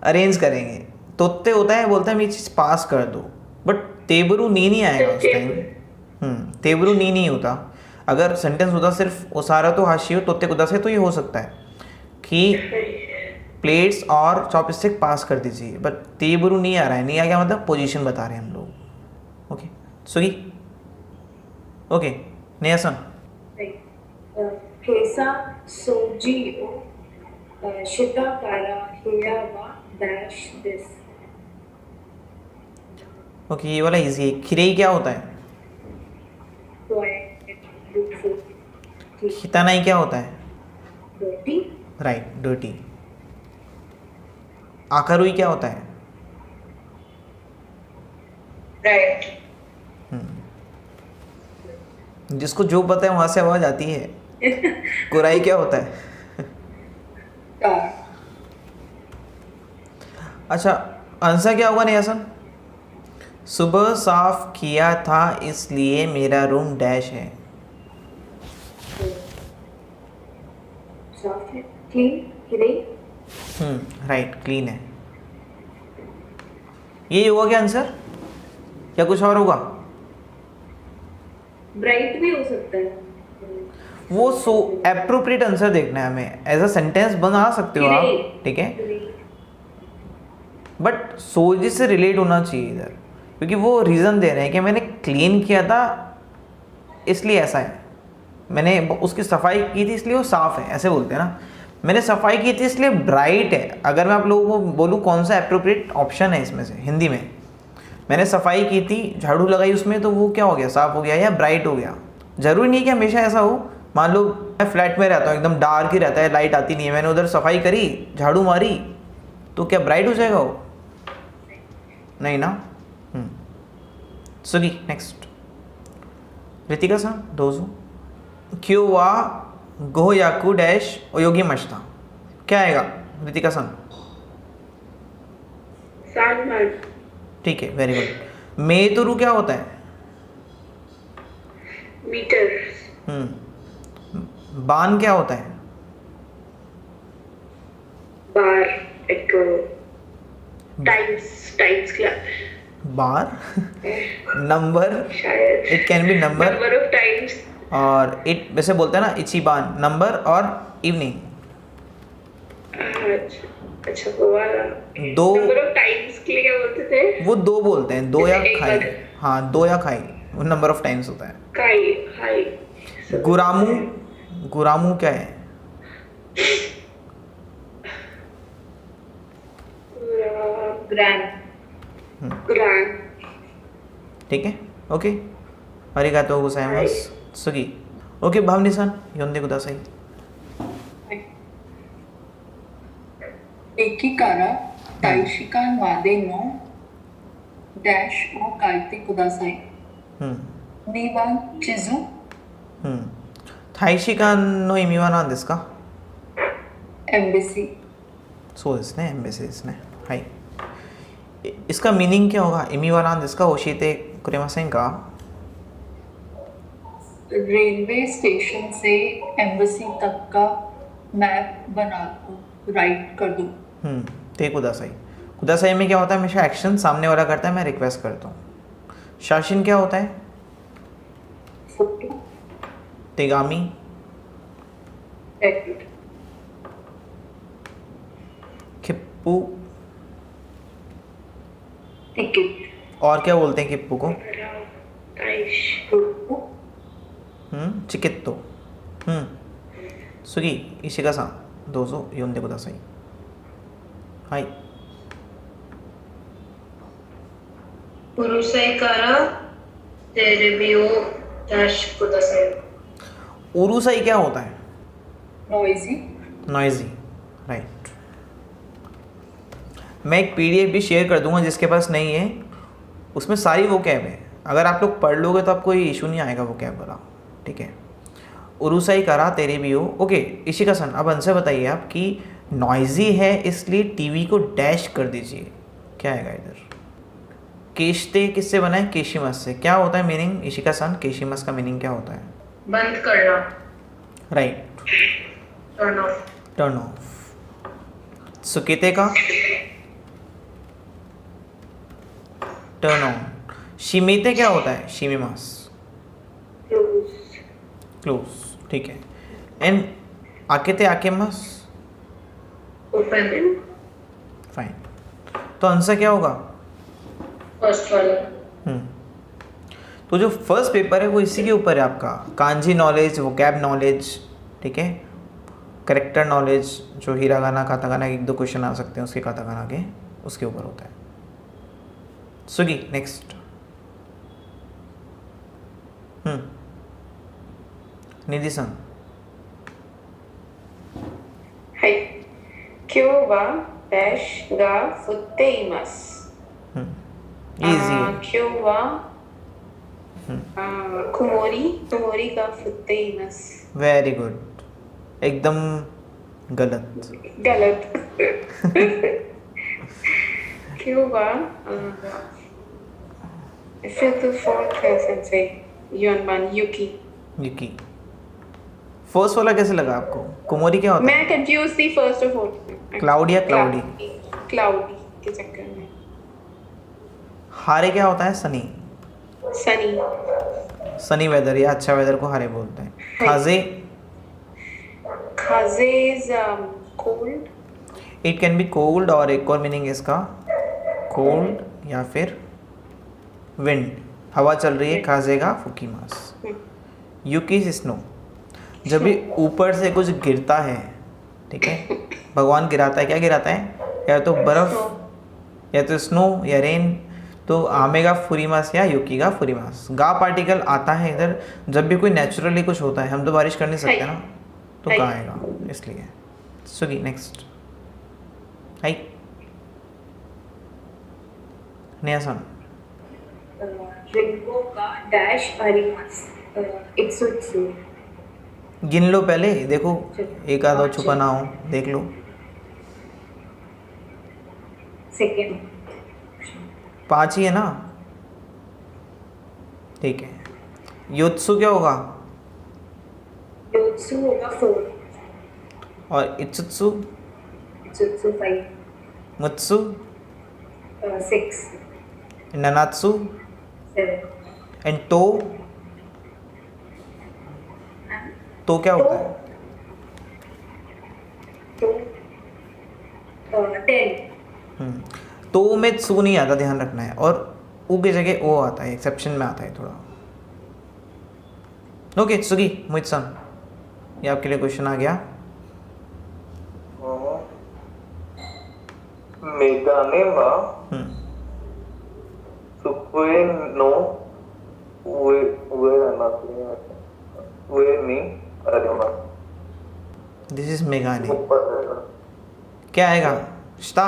अरेंज करेंगे। तोत्ते होता है, बोलता है मेरी चीज़ पास कर दो, बट तेबरू नी नहीं आएगा उस टाइम। तेबरू नी नहीं होता। अगर सेंटेंस होता सिर्फ ओसारा तो हाशियो तोत्ते कुदासे, तो ये हो सकता है कि प्लेट्स और चॉपस्टिक पास कर दीजिए, बट तेबरू नहीं आ रहा है। नहीं आ गया मतलब पोजीशन बता रहे हैं हम लोग। ओके सुगी, ओके नेहा-सान। 今朝掃除をしたから部屋はダッシュです。 ओके ये वाला इजी है। खिरेई क्या होता है? खितानाई क्या होता है? रोटी। Right, dirty. आकारुई क्या होता है? राइट। जिसको जो पता है वहां से आवाज आती है। कुराई क्या होता है? अच्छा आंसर क्या होगा नेहा-सान? सुबह साफ किया था इसलिए मेरा रूम डैश है. साफ है, क्लीन, राइट, क्लीन है. ये होगा क्या आंसर या कुछ और होगा? ब्राइट भी हो सकता है. वो सो एप्रोप्रिएट आंसर देखना है हमें. एज अ सेंटेंस बना सकते हो आप, ठीक है, बट सोजी से रिलेट होना चाहिए इधर, क्योंकि वो रीज़न दे रहे हैं कि मैंने क्लीन किया था इसलिए ऐसा है, मैंने उसकी सफाई की थी इसलिए वो साफ़ है, ऐसे बोलते हैं ना. मैंने सफाई की थी इसलिए ब्राइट है. अगर मैं आप लोगों को बोलूँ कौन सा एप्रोप्रिएट ऑप्शन है इसमें से हिंदी में, मैंने सफाई की थी, झाड़ू लगाई उसमें, तो वो क्या हो गया, साफ़ हो गया या ब्राइट हो गया. ज़रूरी नहीं कि हमेशा ऐसा हो. मान लो मैं फ्लैट में रहता हूँ, एकदम डार्क ही रहता है, लाइट आती नहीं है, मैंने उधर सफाई करी, झाड़ू मारी, तो क्या ब्राइट हो जाएगा वो? नहीं ना. सुगी नेक्स्ट. रितिका सा दोजो. क्यों वा गो याकू डैश ओयोगी मश्ता. क्या आएगा रितिका सन? ठीक है, वेरी गुड. मेतुरु क्या होता है? मीटर. बान क्या होता है? बार. एक टाइम्स क्लब. बार. नंबर. शायद it can be number. Number of times. और इट वैसे बोलते हैं ना इचिबान, नंबर और इवनिंग. अच्छा वो वाला. दो. नंबर ऑफ टाइम्स के लिए क्या बोलते थे? वो दो बोलते हैं, दो या एक खाई. बार. हाँ, दो या खाई, वो नंबर ऑफ टाइम्स होता है. काई हाई. गुरामू. गुरामू क्या है? ग्रैंड. ठीक है, ओके. अरिगातो गोजाइमास. सुगी. ओके, भावनी-सान योंदे कुदासाई. 駅から大使館までのダッシュを書いてください。2番地図。大使館の意味は何ですか？エンベシー。そうですね、エンベシーですね。はい。इसका मीनिंग क्या होगा? 意味は何ですか? 教えてくれませんか? रेलवे स्टेशन से एम्बेसी तक का मैप बना दो, राइट कर दो. ते कुदासाई. कुदासाई में क्या होता है? हमेशा एक्शन सामने वाला करता है, मैं रिक्वेस्ट करता हूँ. शाशिन क्या होता है? फोटो. तेगामी. खिप्पू. टिकट. और क्या बोलते हैं खिप्पू को? चिकित्तो. सुगी इशिका-सान दोजो योंदे कुदासाई. हाय. うるさいからテレビを出してください。 उरुसाई क्या होता है? नॉइजी. Noisy, right. मैं एक पीडीएफ भी शेयर कर दूंगा जिसके पास नहीं है, उसमें सारी वो कैब है. अगर आप लोग पढ़ लोगे तो आपको कोई इशू नहीं आएगा वो कैब वाला, ठीक है. उरुसाई करा तेरे भी हो. ओके इशिका-सान, अब आंसर बताइए आप कि नॉइजी है इसलिए टीवी को डैश कर दीजिए. क्या आएगा इधर? केशते किससे बना है? केशिमस से. क्या होता है मीनिंग इशिका-सान? केशिमस का मीनिंग क्या होता है? बंद करना. Right. Turn off. Turn off. सुकेते का? Turn on. शिमेते क्या होता है? शिमिमास. क्लोज. ठीक है. एंड आकेते आकेमास? ओपन. फाइन. तो आंसर क्या होगा? फर्स्ट वाला. तो जो फर्स्ट पेपर है वो इसी के ऊपर है आपका. कांजी नॉलेज, वोकैब नॉलेज, ठीक है, करेक्टर नॉलेज, जो हिरागाना कातागाना एक दो क्वेश्चन आ सकते हैं उसके कातागाना के, उसके ऊपर होता है. सुगी नेक्स्ट. निधि-सान. はい。今日はダッシュが降っています。 इजी है. 今日は曇りが降っています。 वेरी गुड. एकदम गलत. गलत. 今日は Fifth or fourth है sensei. Yunban, Yuki. Yuki. First वाला कैसे लगा आपको? कुमोरी क्या होता है? मैं confused थी first और fourth में. क्लाउड या क्लाउडी? Cloudy के चक्कर में. हारे क्या होता है? सनी। Sunny. सनी वेदर या अच्छा वेदर को हारे बोलते हैं। खाजे, Kaze is cold. It can be cold, और एक और मीनिंग इसका कोल्ड या फिर विंड, हवा चल रही है, खाजेगा फुकीमास। युकी स्नो, जब भी ऊपर से कुछ गिरता है, ठीक है, भगवान गिराता है, क्या गिराता है? या तो बर्फ या तो स्नो या रेन, तो आमेगा फुरीमास या युकी गा फुरीमास। गा पार्टिकल आता है इधर जब भी कोई नेचुरली कुछ होता है, हम तो बारिश कर नहीं सकते ना, तो गा आएगा, इसलिए। Swiggy next. हाई नया सन। Ringo का dash arimasu. Itsutsu. गिन लो पहले, देखो एक आधा छुपा ना हो, देख लो। Second. 5 ही है ना, ठीक है। योत्सु क्या होगा? Yotsu होगा 4. और इत्सुत्सु, Itsutsu 5. मुत्सु, 6. ननात्सु 7. एंड तो क्या होता है? तो 10. तो में सु नहीं आता, ध्यान रखना है, और ऊ की जगह ओ आता है, एक्सेप्शन में आता है थोड़ा। ओके सुगी मुइत्सन, ये आपके लिए क्वेश्चन आ गया। मेगाने वा सुकुए नो उए रहना चाहिए, उए नी अरेमा। This is मेगाने। क्या आएगा? स्टा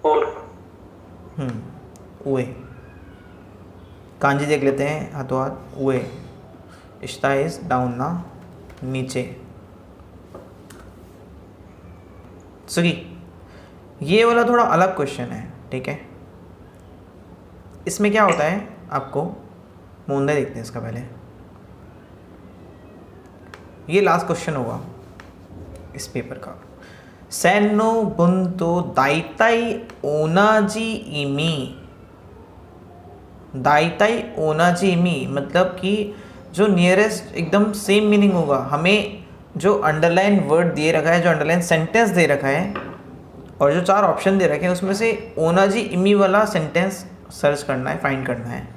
और उए। कांजी देख लेते हैं हाथों हाथ। उए, इश्ता इज डाउन ना, नीचे। सुगी, ये वाला थोड़ा अलग क्वेश्चन है, ठीक है। इसमें क्या होता है, आपको मूंदे देखते हैं इसका पहले। ये लास्ट क्वेश्चन होगा इस पेपर का। सेनो बुंतो दाइताई ओनाजी इमी। दाइताई ओनाजी इमी मतलब कि जो नियरेस्ट एकदम सेम मीनिंग होगा। हमें जो अंडरलाइन वर्ड दे रखा है, जो अंडरलाइन सेंटेंस दे रखा है, और जो 4 ऑप्शन दे रखे हैं उसमें से ओनाजी इमी वाला सेंटेंस सर्च करना है, फाइंड करना है,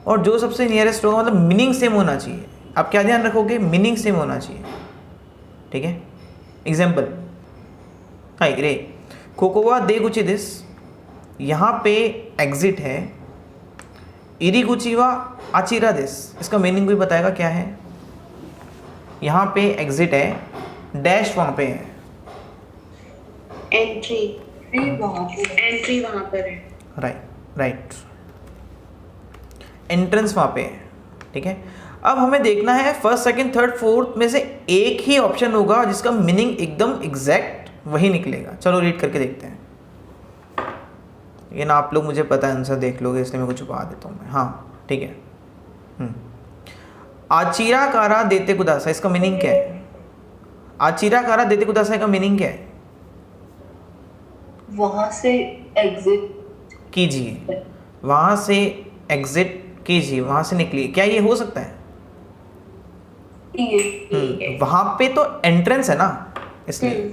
और जो सबसे नियरेस्ट होगा, मतलब मीनिंग सेम होना चाहिए। आप क्या ध्यान रखोगे? मीनिंग सेम होना चाहिए, ठीक है। एग्जाम्पल, हाई रे कोकोवा दे गुची दिस, यहाँ पे एग्जिट है। इरी गुचीवा आचिरा दिस, इसका मीनिंग कोई बताएगा क्या है? यहाँ पे एग्जिट है, डैश वहाँ पे है। एंट्री वहाँ पर है। राइट। एंट्रेंस वहाँ पे है, ठीक है। अब हमें देखना है फर्स्ट, सेकंड, थर्ड, फोर्थ में से एक ही ऑप्शन होगा जिसका मीनिंग एकदम एग्जैक्ट वही निकलेगा। चलो रीड करके देखते हैं। ये ना आप लोग मुझे पता है आंसर देख लोगे, इसलिए मैं कुछ छुपा देता हूँ मैं। हाँ ठीक है। आचीरा कारा देते कुदासा, इसका मीनिंग क्या है? आचीरा कारा देते कुदासा का मीनिंग क्या है? वहां से एग्जिट कीजिए, वहाँ से एग्जिट कीजिए, वहाँ से निकलिए। क्या ये हो सकता है? वहाँ पे तो एंट्रेंस है ना, इसलिए।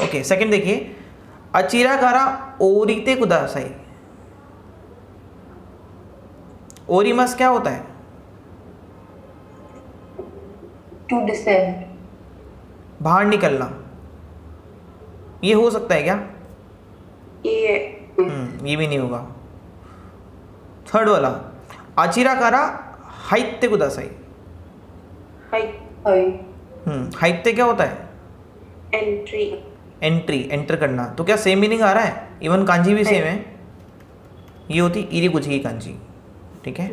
ओके, सेकंड देखिए, अचीरा कारा ओरीते कुदासाई। ओरीमस क्या होता है? टू डिसेंड, बाहर निकलना। ये हो सकता है क्या? ये भी नहीं होगा। थर्ड वाला, आचिरा कारा हाइते कुदासाई। हाइते क्या होता है? एंट्री, एंटर करना। तो क्या सेम मीनिंग आ रहा है? इवन कांजी भी सेम है। ये होती इरी कुछ की कांजी, ठीक है।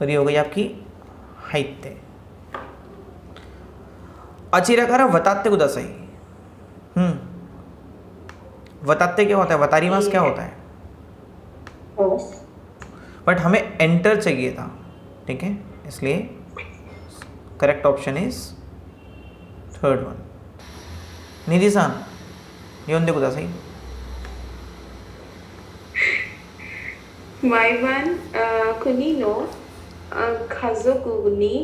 और ये हो गई आपकी हाइते। अचिरा कारा वताते कुदासाई। वताते क्या होता है? वतारी मास क्या होता है? बट हमें एंटर चाहिए था, ठीक है, इसलिए correct option is third one. Nidhi सान योंदे कुदासाई. Maiban kunino kazoku ni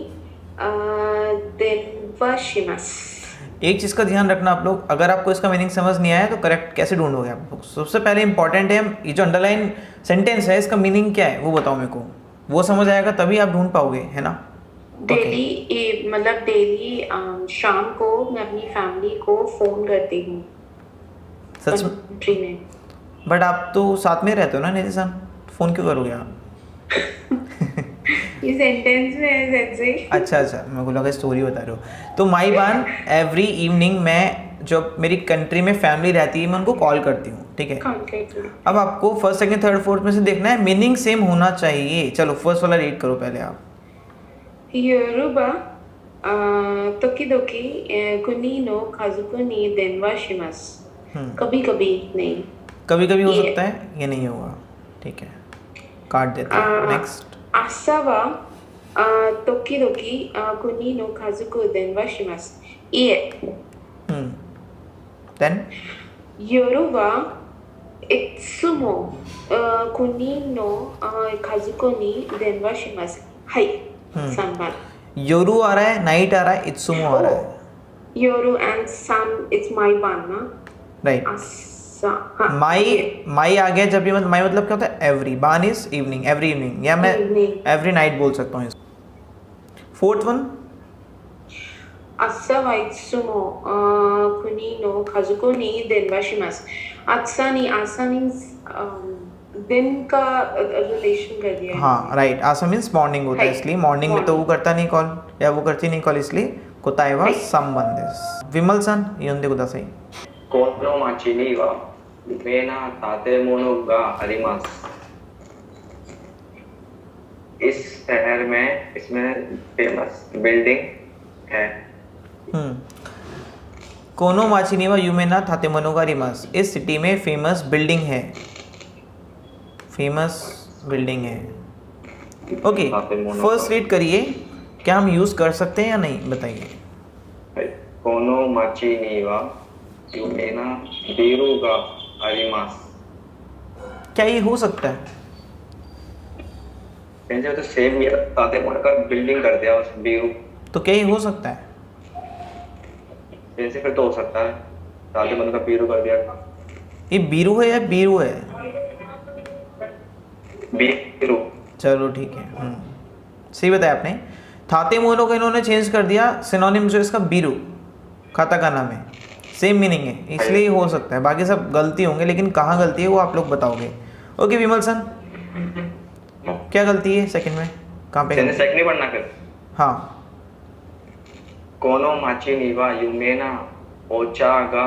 denwa shimasu. एक चीज़ का ध्यान रखना आप लोग, अगर आपको इसका मीनिंग समझ नहीं आया तो करेक्ट कैसे ढूंढोगे आप लोग. सबसे पहले इंपॉर्टेंट है ये जो अंडरलाइन सेंटेंस है इसका मीनिंग क्या है वो बताओ मेरे को. वो समझ आएगा तभी आप ढूंढ पाओगे, है ना. डेली मतलब डेली शाम को मैं अपनी फैमिली को फोन करती हूँ सच में. कंट्री में. बट आप तो साथ में रहते हो ना निधि सान, फ़ोन क्यों करोगे आप. ये सेंटेंस में है सच्ची. अच्छा अच्छा, मेरे को लगा स्टोरी बता रहे हो. तो माई बान एवरी इवनिंग मैं जब मेरी कंट्री में फैमिली रहती है मैं उनको कॉल करती हूँ, ठीक है. अब आपको फर्स्ट सेकंड थर्ड फोर्थ में से देखना है, मीनिंग सेम होना चाहिए. चलो फर्स्ट वाला रीड करो पहले आप. योरुबा तोकिदोकी कुनी नो काजुको नि देनवा शिमासु. कभी कभी नहीं. कभी कभी हो ये- सकता है, ये नहीं होगा, ठीक है, काट देते हैं. नेक्स्ट. आसा वा तोकिदोकी कुनी नो काजुको देनवा शिमासु. ये देन. योरुबा इत्सुमो कुनी नो काजुको नि देनवा शिमासु. हाय संबान. योरू आ रहा है, नाइट आ रहा है, इत्सुमो आ रहा है. योरू एंड सन इट्स माय बान ना. राइट. आसा हाँ. माई आ गया जब भी. माई मतलब क्या होता है, एवरी. बान इज इवनिंग, एवरी इवनिंग, या मैं Evening. एवरी नाइट बोल सकता हूँ. Fourth one. आसा वा इत्सुमो कुनी नो काजुको नि देनवा शिमासु. आसा नी आसा मीन्स दिन का रिलेशन कर दिया है. हाँ राइट. आसा मीन्स मॉर्निंग होता है, Right. इसलिए मॉर्निंग में तो वो करता नहीं कॉल, या वो करती नहीं कॉल, इसलिए कोताई वा Right. संबंधिस. विमल सन योंदे कुदासाई. कोनो माची वा युमेना तातेमोनो गा आरिमासु. इस शहर में इसमें फेमस बिल्डिंग है. कोनो माचिनीवा यूमेना थातेमोनो गा आरिमास. इस सिटी में फेमस बिल्डिंग है. फेमस बिल्डिंग है. ओके, फर्स्ट रीड करिए. क्या हम यूज़ कर सकते हैं या नहीं बताइए. कोनो माची वा युमेना बीरू गा आरिमासु. क्या ये हो सकता है. जैसे तो सेम ये तातेमोनो का बिल्डिंग कर दिया उस बीरू. तो क्या ये हो सकता है. जैसे फिर तो हो सकता है तातेमोनो का बीरू कर दिया. ये बीरू है या बीरू है. बीरू. चलो ठीक है. सही बताया आपने. थातेमोनो को इन्होंने चेंज कर दिया, सिनोनिम जो इसका बीरू काताकाना में सेम मीनिंग है, इसलिए हो सकता है. बाकी सब गलती होंगे, लेकिन कहाँ गलती है वो आप लोग बताओगे. ओके विमल सन, क्या गलती है सेकंड में, कहाँ पे गलती? सेकंड नहीं पढ़ना फिर. हाँ. कोनो माची वा युमेना ओचा गा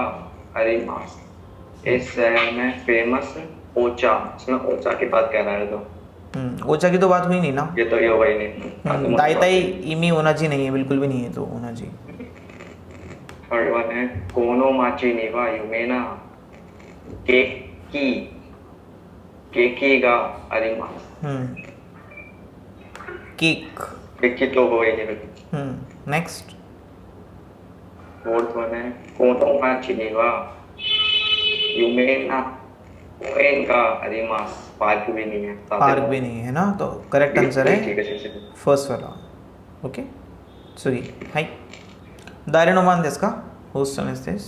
आरिमासु. इस शहर में फेमस ओचा. इसमें ओचा की बात कह रहा है तो ओचा की तो बात हुई नहीं ना. ये तो ये होगा ही नहीं. ताई ताई इमी होना चाहिए, नहीं है बिल्कुल भी नहीं है, तो होना चाहिए. थर्ड वन है कोनो माची वा युमेना केकी केकी गा आरिमासु. केक. केकी तो हो ही नहीं. नेक्स्ट. फोर्थ वन है कोनो माची वा युमेना ओएन गा आरिमासु. पार्क भी नहीं है. पार्क भी नहीं है ना, तो करेक्ट आंसर है ठीक है. फर्स्ट वाला. Okay sorry. हाई दारे नो मान देस्का होस्ट सन इज दिस.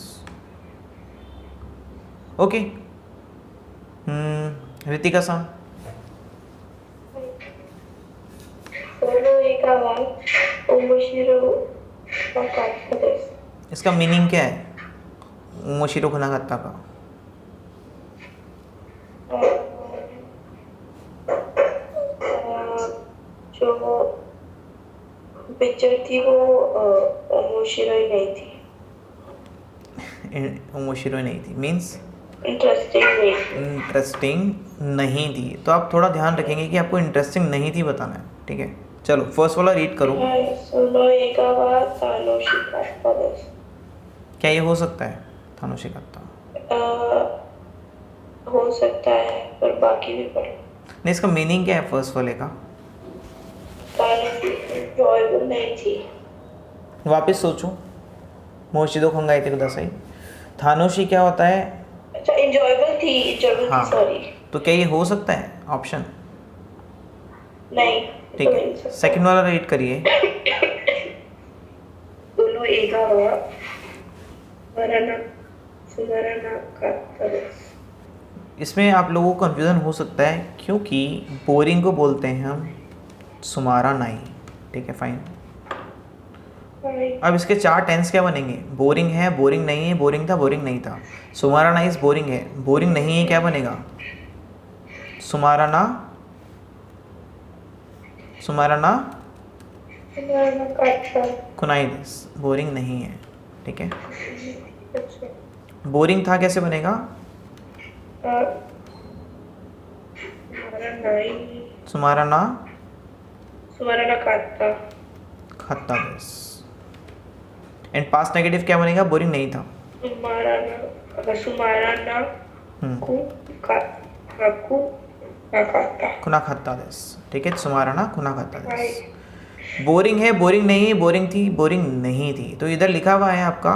ओके. रितिका सन. この映画は面白かったです。 इसका मीनिंग क्या है मोशिरो खुनागत्ता का. जो पिक्चर थी वो面白い नहीं थी. मोशिरो नहीं थी मीन्स इंटरेस्टिंग नहीं थी. इंटरेस्टिंग नहीं थी. तो आप थोड़ा ध्यान रखेंगे कि आपको इंटरेस्टिंग नहीं थी बताना है, ठीक है. चलो फर्स्ट वाला रीड करो. その映画は楽しかったです。 क्या ये हो सकता है थानोशिकत्ता. हो सकता है पर बाकी भी पढ़ो. नहीं, इसका मीनिंग क्या है फर्स्ट वाले का? enjoyable नहीं थी। वापस सोचो। मोशिदो खंगाइते कुदासाई, थानोशी क्या होता है? अच्छा, enjoyable हाँ। थी, सॉरी। तो क्या ये हो सकता है ऑप्शन? नहीं, ठीक है, सेकंड वाला रीड करिए। दोनों एक हुआ, वरना सुमरना का तरस। इसमें आप लोगों को कंफ्यूजन हो सकता है क्योंकि बोरिंग को बोलते हैं हम सुमारा नाई। ठीक है, फाइन। अब इसके 4 टेंस क्या बनेंगे? बोरिंग है, बोरिंग नहीं है, बोरिंग था, बोरिंग नहीं था। सुमारा नाइस बोरिंग है, बोरिंग नहीं है, क्या बनेगा? सुमारा ना, सुमारा ना सुमरना का कुनाई दिस, बोरिंग नहीं है। ठीक है, बोरिंग था कैसे बनेगा? सुमारा ना सुमरना खाता। खाता दिस। एंड पास्ट नेगेटिव क्या बनेगा? बोरिंग नहीं था। सुमरना हम्म, को काकू खाता। कुना खाता दिस। ठीक है, सुमारा ना कुना खाता दिस। बोरिंग है, बोरिंग नहीं है, बोरिंग थी, बोरिंग नहीं थी। तो इधर लिखा हुआ है आपका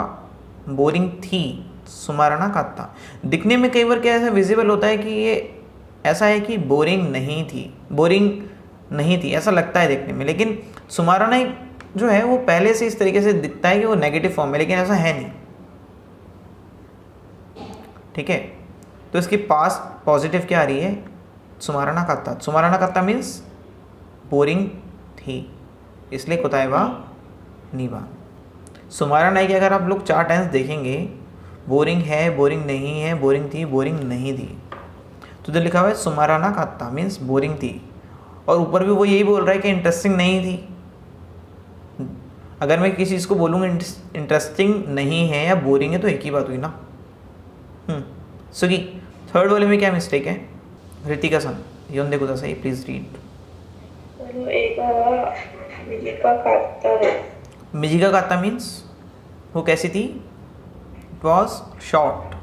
बोरिंग थी, सुमारना खाता। दिखने में कई बार क्या ऐसा विजिबल होता है कि ये ऐसा है कि बोरिंग नहीं थी, बोरिंग नहीं थी, ऐसा लगता है देखने में। लेकिन सुमारना जो है वो पहले से इस तरीके से दिखता है कि वो नेगेटिव फॉर्म है, लेकिन ऐसा है नहीं। ठीक है, तो इसकी पास पॉजिटिव क्या आ रही है? सुमारना खाता। सुमारना खाता मीन्स बोरिंग थी, इसलिए कोतायबा नीवा। सुमारा नाई के अगर आप लोग 4 टेंस देखेंगे, बोरिंग है, बोरिंग नहीं है, बोरिंग थी, बोरिंग नहीं थी। तो जो लिखा हुआ है सुमारा ना खाता मीन्स बोरिंग थी, और ऊपर भी वो यही बोल रहा है कि इंटरेस्टिंग नहीं थी। अगर मैं किसी चीज़ को बोलूँगा इंटरेस्टिंग नहीं है या बोरिंग है तो एक ही बात हुई ना। सुगी, थर्ड वाले में क्या मिस्टेक है? ऋतिका सन योंदे कुदा सही, प्लीज रीड। मिजिका काता मीन्स वो कैसी थी? इट वॉज शॉर्ट,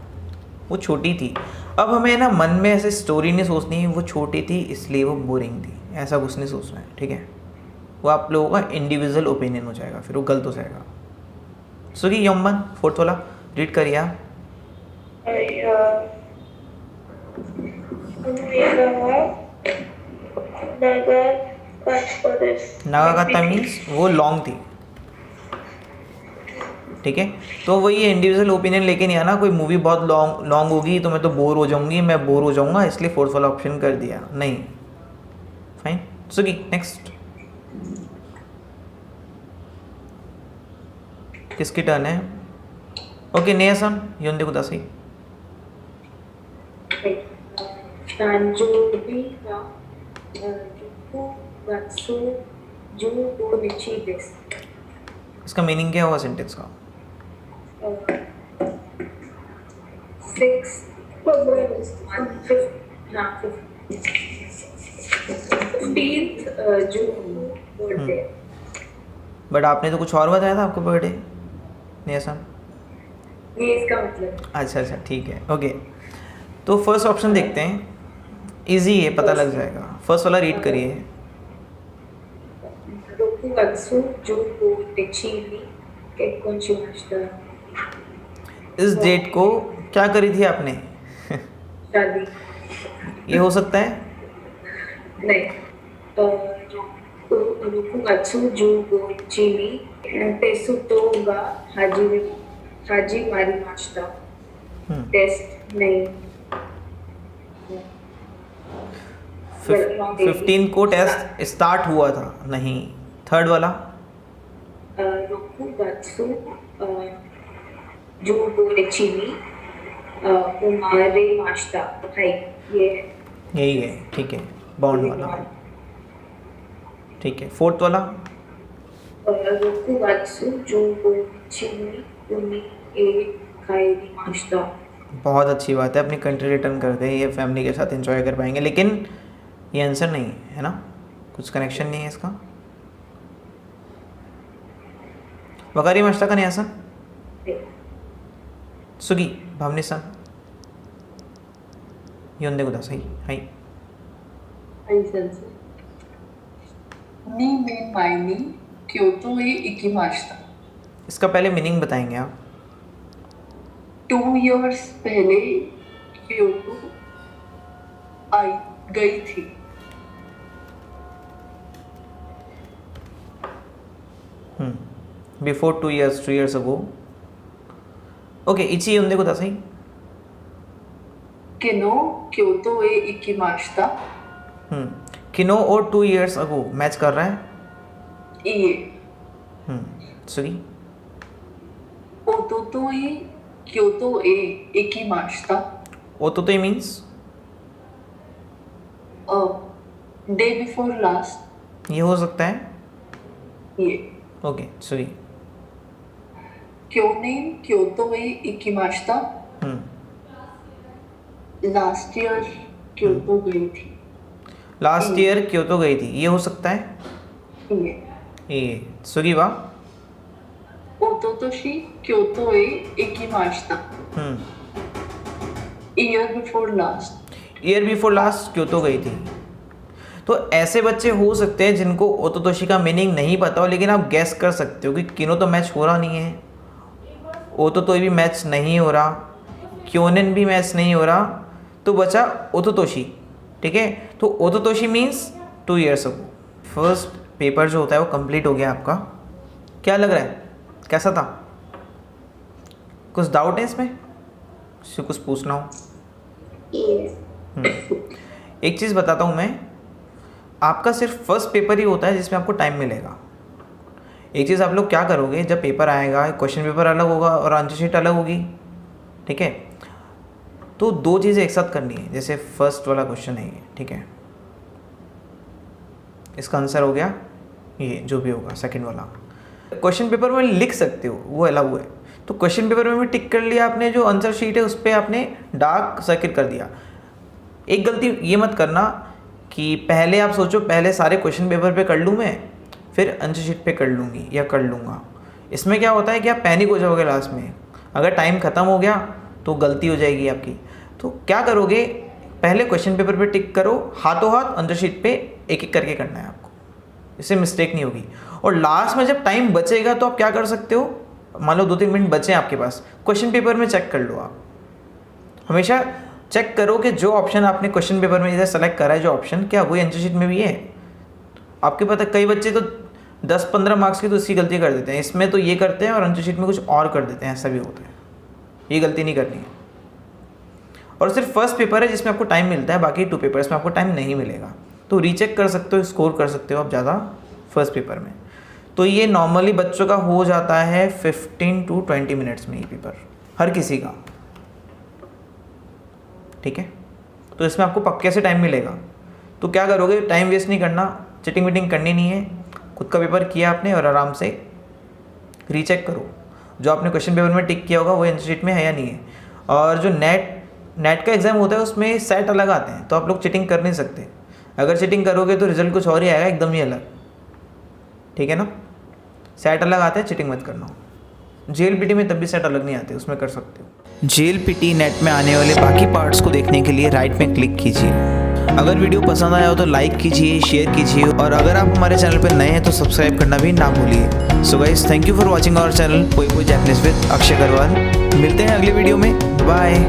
वो छोटी थी। अब हमें ना मन में ऐसे स्टोरी नहीं सोचनी है वो छोटी थी इसलिए वो बोरिंग थी, ऐसा कुछ नहीं सोचना है। ठीक है, वो आप लोगों का इंडिविजुअल ओपिनियन हो जाएगा, फिर वो गलत हो जाएगा। सुगी यमन फोर्थ वाला रीड करिए आप। नागाकाता मीन्स वो लॉन्ग थी। ठीक है, तो वही इंडिविजुअल ओपिनियन लेके नहीं आना। कोई मूवी बहुत लॉन्ग होगी तो मैं तो बोर हो जाऊंगी, मैं बोर हो जाऊंगा, इसलिए फोर्थ वाला ऑप्शन कर दिया नहीं। Fine, Swiggy next. किसकी टर्न है? ओके, नेहा सन योंदे कुदासी। इसका मीनिंग क्या हुआ सेंटेंस का? 15th June birthday. बट आपने तो कुछ और बताया था आपको बर्थडे नेहा सन। ये इसका मतलब। अच्छा अच्छा, ठीक है, ओके। तो फर्स्ट ऑप्शन देखते हैं, इजी है, पता लग जाएगा। फर्स्ट वाला रीड करिए। इस डेट को क्या करी थी आपने? शादी। ये हो सकता है? नहीं, 6月15日テストが始まりました。टेस्ट नहीं। 15 को टेस्ट स्टार्ट हुआ था, नहीं। थर्ड वाला 6月15日に生まれました。はい、ये यही है। ठीक है, बॉन्ड वाला। ठीक है, फोर्थ वाला 6月15日に海へ帰りました。बहुत अच्छी बात है, अपनी कंट्री रिटर्न करते हैं, ये फैमिली के साथ एंजॉय कर पाएंगे। लेकिन ये आंसर नहीं है ना, कुछ कनेक्शन नहीं है इसका। वकारी मस्ता का नहीं आंसर। सुगी भावनी सन योंदे गुदा सही। हाई はい、先生。2年前に京都へ行きました。 इसका पहले मीनिंग बताएंगे आप? 2 years पहले क्योतो आई गई थी. Before 2 years, 3 years ago. Okay, इची उन्हें को दसाई. 昨日京都へ行きました。 किनो और 2 years ago मैच कर रहा है. いえ、 सॉरी. おととい京都へ行きました。 ओतोतोई मीन्स डे बिफोर लास्ट. ये हो सकता है. いえ、 ओके सॉरी. 去年京都へ行きました。लास्ट ईयर क्योतो गई थी. लास्ट ईयर क्योतो गई थी, ये हो सकता है. いえ、 ये सुगी वा. おととし京都へ行きました。ईयर before last. Year before last Kyoto गई थी. तो ऐसे बच्चे हो सकते हैं जिनको ओतोतोशी का मीनिंग नहीं पता हो, लेकिन आप गैस कर सकते हो कि किनो तो मैच हो रहा नहीं है, ओतोतोई भी मैच नहीं हो रहा, क्योनेन भी मैच नहीं हो रहा, तो बचा ओतोतोशी. ठीक है, तो ओतोतोशी means 2 years ago. First paper जो होता है वो कंप्लीट हो गया आपका. क्या लग रहा है, कैसा था? कुछ डाउट है इसमें? इससे कुछ पूछना हो? एक चीज़ बताता हूँ मैं, आपका सिर्फ फर्स्ट पेपर ही होता है जिसमें आपको टाइम मिलेगा. एक चीज़ आप लोग क्या करोगे, जब पेपर आएगा क्वेश्चन पेपर अलग होगा और आंसर शीट अलग होगी. ठीक है, तो 2 चीज़ें एक साथ करनी है. जैसे फर्स्ट वाला क्वेश्चन है ये, ठीक है, इसका आंसर हो गया ये, जो भी होगा सेकंड वाला. क्वेश्चन पेपर में लिख सकते हो, वो अलाउ है. तो क्वेश्चन पेपर में भी टिक कर लिया आपने, जो आंसर शीट है उस पर आपने डार्क सर्किल कर दिया. एक गलती ये मत करना कि पहले आप सोचो पहले सारे क्वेश्चन पेपर पे कर लूँ मैं, फिर आंसर शीट पे कर लूँगी या कर लूँगा. इसमें क्या होता है कि आप पैनिक हो जाओगे लास्ट में. अगर टाइम ख़त्म हो गया तो गलती हो जाएगी आपकी. तो क्या करोगे, पहले क्वेश्चन पेपर पे टिक करो, हाथों हाथ आंसर शीट पे एक एक करके करना है आपको. इससे मिस्टेक नहीं होगी. और लास्ट में जब टाइम बचेगा तो आप क्या कर सकते हो, मान लो 2-3 मिनट बचे आपके पास, क्वेश्चन पेपर में चेक कर लो. आप हमेशा चेक करो कि जो ऑप्शन आपने क्वेश्चन पेपर में इधर सेलेक्ट करा है, जो ऑप्शन क्या वही आंसर शीट में भी है. आपके पता कई बच्चे तो 10-15 मार्क्स की तो इसकी गलती कर देते हैं, इसमें तो ये करते हैं और आंसर शीट में कुछ और कर देते हैं. ऐसा भी होता है, ये गलती नहीं करनी है. और सिर्फ फर्स्ट पेपर है जिसमें आपको टाइम मिलता है, बाकी 2 पेपर्स में आपको टाइम नहीं मिलेगा. तो रीचेक कर सकते हो, स्कोर कर सकते हो आप ज़्यादा फर्स्ट पेपर में. तो ये नॉर्मली बच्चों का हो जाता है 15 to 20 मिनट्स में ये पेपर, हर किसी का. ठीक है, तो इसमें आपको पक्के से टाइम मिलेगा. तो क्या करोगे, टाइम वेस्ट नहीं करना, चिटिंग विटिंग करनी नहीं है. खुद का पेपर किया आपने और आराम से रीचेक करो, जो आपने क्वेश्चन पेपर में टिक किया होगा वो आंसर शीट में है या नहीं है. और जो नेट का एग्ज़ाम होता है उसमें सेट अलग आते हैं, तो आप लोग चिटिंग कर नहीं सकते. अगर चिटिंग करोगे तो रिजल्ट कुछ और ही आएगा, एकदम ही अलग. ठीक है ना, सेट अलग आते हैं, चिटिंग मत करना. JLPT में तब भी सेट अलग नहीं आते, उसमें कर सकते हो. JLPT नेट में आने वाले बाकी पार्ट्स को देखने के लिए राइट में क्लिक कीजिए. अगर वीडियो पसंद आया हो तो लाइक कीजिए, शेयर कीजिए, और अगर आप हमारे चैनल पर नए हैं तो सब्सक्राइब करना भी ना भूलिए. So guys, thank you for watching our channel Poi Poi Japanese विद अक्षय अग्रवाल. मिलते हैं अगले वीडियो में. बाय.